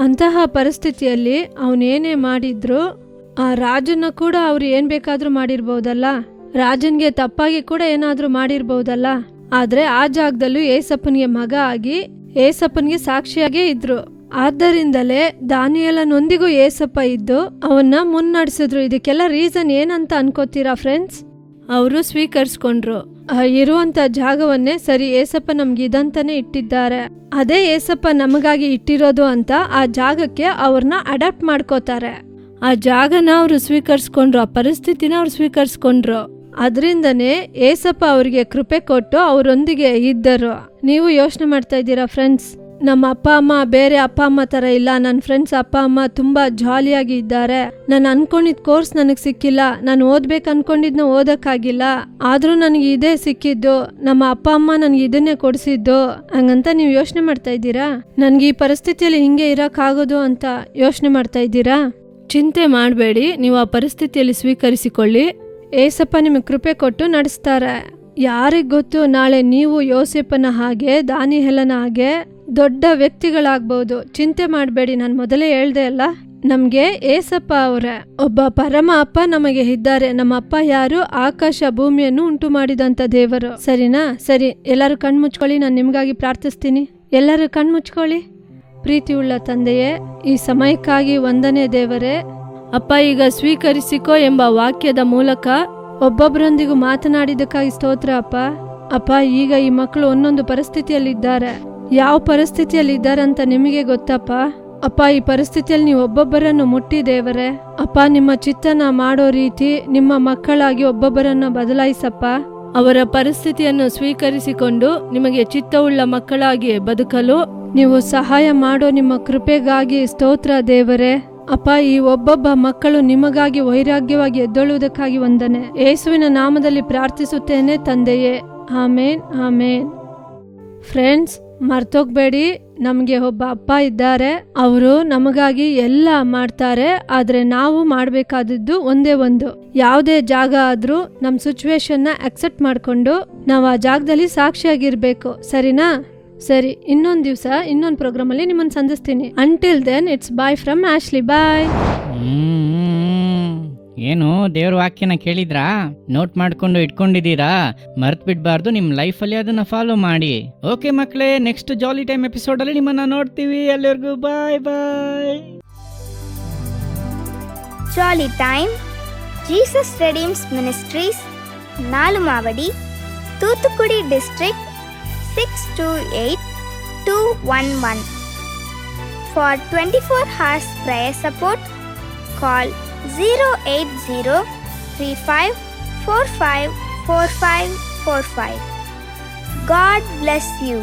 ಅಂತಹ ಪರಿಸ್ಥಿತಿಯಲ್ಲಿ ಅವನೇನೇ ಮಾಡಿದ್ರು ಆ ರಾಜನ ಕೂಡ ಅವ್ರು ಏನ್ ಬೇಕಾದ್ರೂ ಮಾಡಿರ್ಬಹುದಲ್ಲ, ರಾಜನ್ಗೆ ತಪ್ಪಾಗಿ ಕೂಡ ಏನಾದ್ರೂ ಮಾಡಿರ್ಬಹುದಲ್ಲ. ಆದ್ರೆ ಆ ಜಾಗದಲ್ಲೂ ಏಸಪ್ಪನಿಗೆ ಮಗ ಆಗಿ ಏಸಪ್ಪನಿಗೆ ಸಾಕ್ಷಿಯಾಗೇ ಇದ್ರು. ಆದ್ದರಿಂದಲೇ ದಾನಿಯೇಲನೊಂದಿಗೂ ಏಸಪ್ಪ ಇದ್ದು ಅವನ್ನ ಮುನ್ನಡೆಸಿದ್ರು. ಇದಕ್ಕೆಲ್ಲ ರೀಸನ್ ಏನಂತ ಅನ್ಕೋತೀರಾ ಫ್ರೆಂಡ್ಸ್? ಅವರು ಸ್ವೀಕರಿಸ್ಕೊಂಡ್ರು. ಇರುವಂತ ಜಾಗವನ್ನೇ ಸರಿ, ಏಸಪ್ಪ ನಮ್ಗೆ ಇದಂತಾನೆ ಇಟ್ಟಿದ್ದಾರೆ, ಅದೇ ಏಸಪ್ಪ ನಮಗಾಗಿ ಇಟ್ಟಿರೋದು ಅಂತ ಆ ಜಾಗಕ್ಕೆ ಅವ್ರನ್ನ ಅಡಾಪ್ಟ್ ಮಾಡ್ಕೋತಾರೆ. ಆ ಜಾಗನ ಅವರು ಸ್ವೀಕರಿಸ್ಕೊಂಡ್ರು, ಆ ಪರಿಸ್ಥಿತಿನ ಅವ್ರು ಸ್ವೀಕರಿಸ್ಕೊಂಡ್ರು. ಅದರಿಂದನೇ ಏಸಪ್ಪ ಅವ್ರಿಗೆ ಕೃಪೆ ಕೊಟ್ಟು ಅವರೊಂದಿಗೆ ಇದ್ದರು. ನೀವು ಯೋಚನೆ ಮಾಡ್ತಾ ಇದ್ದೀರಾ ಫ್ರೆಂಡ್ಸ್, ನಮ್ಮ ಅಪ್ಪ ಅಮ್ಮ ಬೇರೆ ಅಪ್ಪ ಅಮ್ಮ ತರ ಇಲ್ಲ. ನನ್ನ ಫ್ರೆಂಡ್ಸ್ ಅಪ್ಪ ಅಮ್ಮ ತುಂಬಾ ಜಾಲಿಯಾಗಿ ಇದ್ದಾರೆ. ನಾನು ಅನ್ಕೊಂಡಿದ್ ಕೋರ್ಸ್ ನನಗೆ ಸಿಕ್ಕಿಲ್ಲ, ನಾನು ಓದ್ಬೇಕು ಅನ್ಕೊಂಡಿದ್ನ ಓದಕ್ಕಾಗಿಲ್ಲ, ಆದ್ರೂ ನನಗೆ ಇದೇ ಸಿಕ್ಕಿದ್ದು, ನಮ್ಮ ಅಪ್ಪ ಅಮ್ಮ ನನ್ಗೆ ಇದನ್ನೇ ಕೊಡಿಸಿದ್ದು ಹಂಗಂತ ನೀವು ಯೋಚನೆ ಮಾಡ್ತಾ ಇದ್ದೀರಾ? ನನ್ಗೆ ಈ ಪರಿಸ್ಥಿತಿಯಲ್ಲಿ ಹಿಂಗೆ ಇರಕ್ಕಾಗೋದು ಅಂತ ಯೋಚನೆ ಮಾಡ್ತಾ ಇದ್ದೀರಾ? ಚಿಂತೆ ಮಾಡಬೇಡಿ, ನೀವು ಆ ಪರಿಸ್ಥಿತಿಯಲ್ಲಿ ಸ್ವೀಕರಿಸಿಕೊಳ್ಳಿ. ಏಸಪ್ಪ ನಿಮಗೆ ಕೃಪೆ ಕೊಟ್ಟು ನಡೆಸ್ತಾರೆ. ಯಾರಿಗ್ ಗೊತ್ತು, ನಾಳೆ ನೀವು ಯೋಸೇಫನ ಹಾಗೆ ದಾನಿಯೇಲನ ಹಾಗೆ ದೊಡ್ಡ ವ್ಯಕ್ತಿಗಳಾಗ್ಬಹುದು. ಚಿಂತೆ ಮಾಡಬೇಡಿ. ನಾನು ಮೊದಲೇ ಹೇಳ್ದೆ ಅಲ್ಲ, ನಮ್ಗೆ ಏಸಪ್ಪ ಅವರೇ ಒಬ್ಬ ಪರಮ ಅಪ್ಪ ನಮಗೆ ಇದ್ದಾರೆ. ನಮ್ಮ ಅಪ್ಪ ಯಾರು? ಆಕಾಶ ಭೂಮಿಯನ್ನು ಉಂಟು ಮಾಡಿದಂತ ದೇವರು. ಸರಿನಾ? ಸರಿ, ಎಲ್ಲರೂ ಕಣ್ಮುಚ್ಕೊಳ್ಳಿ, ನಾನು ನಿಮ್ಗಾಗಿ ಪ್ರಾರ್ಥಿಸ್ತೀನಿ. ಎಲ್ಲರೂ ಕಣ್ಮುಚ್ಕೊಳ್ಳಿ. ಪ್ರೀತಿಯುಳ್ಳ ತಂದೆಯೇ, ಈ ಸಮಯಕ್ಕಾಗಿ ವಂದನೆ ದೇವರೇ. ಅಪ್ಪ, ಈಗ ಸ್ವೀಕರಿಸಿಕೋ ಎಂಬ ವಾಕ್ಯದ ಮೂಲಕ ಒಬ್ಬೊಬ್ಬರೊಂದಿಗೂ ಮಾತನಾಡಿದಕ್ಕಾಗಿ ಸ್ತೋತ್ರ ಅಪ್ಪ. ಅಪ್ಪ, ಈಗ ಈ ಮಕ್ಕಳು ಒಂದೊಂದು ಪರಿಸ್ಥಿತಿಯಲ್ಲಿದ್ದಾರೆ. ಯಾವ ಪರಿಸ್ಥಿತಿಯಲ್ಲಿ ಇದ್ದಾರೆ ಅಂತ ನಿಮಗೆ ಗೊತ್ತಪ್ಪ. ಅಪ್ಪ, ಈ ಪರಿಸ್ಥಿತಿಯಲ್ಲಿ ನೀವು ಒಬ್ಬೊಬ್ಬರನ್ನು ಮುಟ್ಟಿ ದೇವರೇ. ಅಪ್ಪ, ನಿಮ್ಮ ಚಿತ್ತನ ಮಾಡೋ ರೀತಿ ನಿಮ್ಮ ಮಕ್ಕಳಾಗಿ ಒಬ್ಬೊಬ್ಬರನ್ನ ಬದಲಾಯಿಸಪ್ಪ. ಅವರ ಪರಿಸ್ಥಿತಿಯನ್ನು ಸ್ವೀಕರಿಸಿಕೊಂಡು ನಿಮಗೆ ಚಿತ್ತವುಳ್ಳ ಮಕ್ಕಳಾಗಿ ಬದುಕಲು ನೀವು ಸಹಾಯ ಮಾಡೋ ನಿಮ್ಮ ಕೃಪೆಗಾಗಿ ಸ್ತೋತ್ರ ದೇವರೇ. ಅಪ್ಪ, ಈ ಒಬ್ಬೊಬ್ಬ ಮಕ್ಕಳು ನಿಮಗಾಗಿ ವೈರಾಗ್ಯವಾಗಿ ಎದ್ದೊಳ್ಳುವುದಕ್ಕಾಗಿ ವಂದನೆ. ಯೇಸುವಿನ ನಾಮದಲ್ಲಿ ಪ್ರಾರ್ಥಿಸುತ್ತೇನೆ ತಂದೆಯೇ, ಆಮೇನ್, ಆಮೇನ್. ಫ್ರೆಂಡ್ಸ್, ಮರ್ತೋಗ್ಬೇಡಿ, ನಮಗೆ ಒಬ್ಬ ಅಪ್ಪ ಇದ್ದಾರೆ. ಅವರು ನಮಗಾಗಿ ಎಲ್ಲ ಮಾಡ್ತಾರೆ. ಆದ್ರೆ ನಾವು ಮಾಡಬೇಕಾದದ್ದು ಒಂದೇ ಒಂದು, ಯಾವುದೇ ಜಾಗ ಆದ್ರೂ ನಮ್ಮ ಸಿಚುವೇಶನ್ನ ಅಕ್ಸೆಪ್ಟ್ ಮಾಡ್ಕೊಂಡು ನಾವು ಆ ಜಾಗದಲ್ಲಿ ಸಾಕ್ಷಿಯಾಗಿರ್ಬೇಕು. ಸರಿನಾ? ಸರಿ, ಇನ್ನೊಂದು ದಿವಸ ಇನ್ನೊಂದು ಪ್ರೋಗ್ರಾಮ್ ಅಲ್ಲಿ ನಿಮ್ಮನ್ನು ಸಂಧಿಸ್ತೀನಿ. Until then it's bye from Ashley. Bye. ಏನು ದೇವ್ರ ವಾಕ್ಯನ ಕೇಳಿದ್ರಾ? ನೋಟ್ ಮಾಡ್ಕೊಂಡು ಇಟ್ಕೊಂಡಿದ್ದೀರಾ? ಮರ್ತ್ ಬಿಡ್ಬಾರ್ದು. ನಿಮ್ ಲೈಫಲ್ಲಿ ಅದನ್ನ ಫಾಲೋ ಮಾಡಿ. ಓಕೆ ಮಕ್ಕಳೇ, ನೆಕ್ಸ್ಟ್ ಜಾಲಿ ಟೈಮ್ ಎಪಿಸೋಡ್ ಅಲ್ಲಿ ನಿಮ್ಮನ್ನ ನೋಡ್ತೀವಿ. ಎಲ್ಲರಿಗೂ bye bye. Jolly time Jesus redeems ministries, Nalumavadi, Thoothukudi district 628211. For 24 hours prayer support, call 08035454545. God bless you.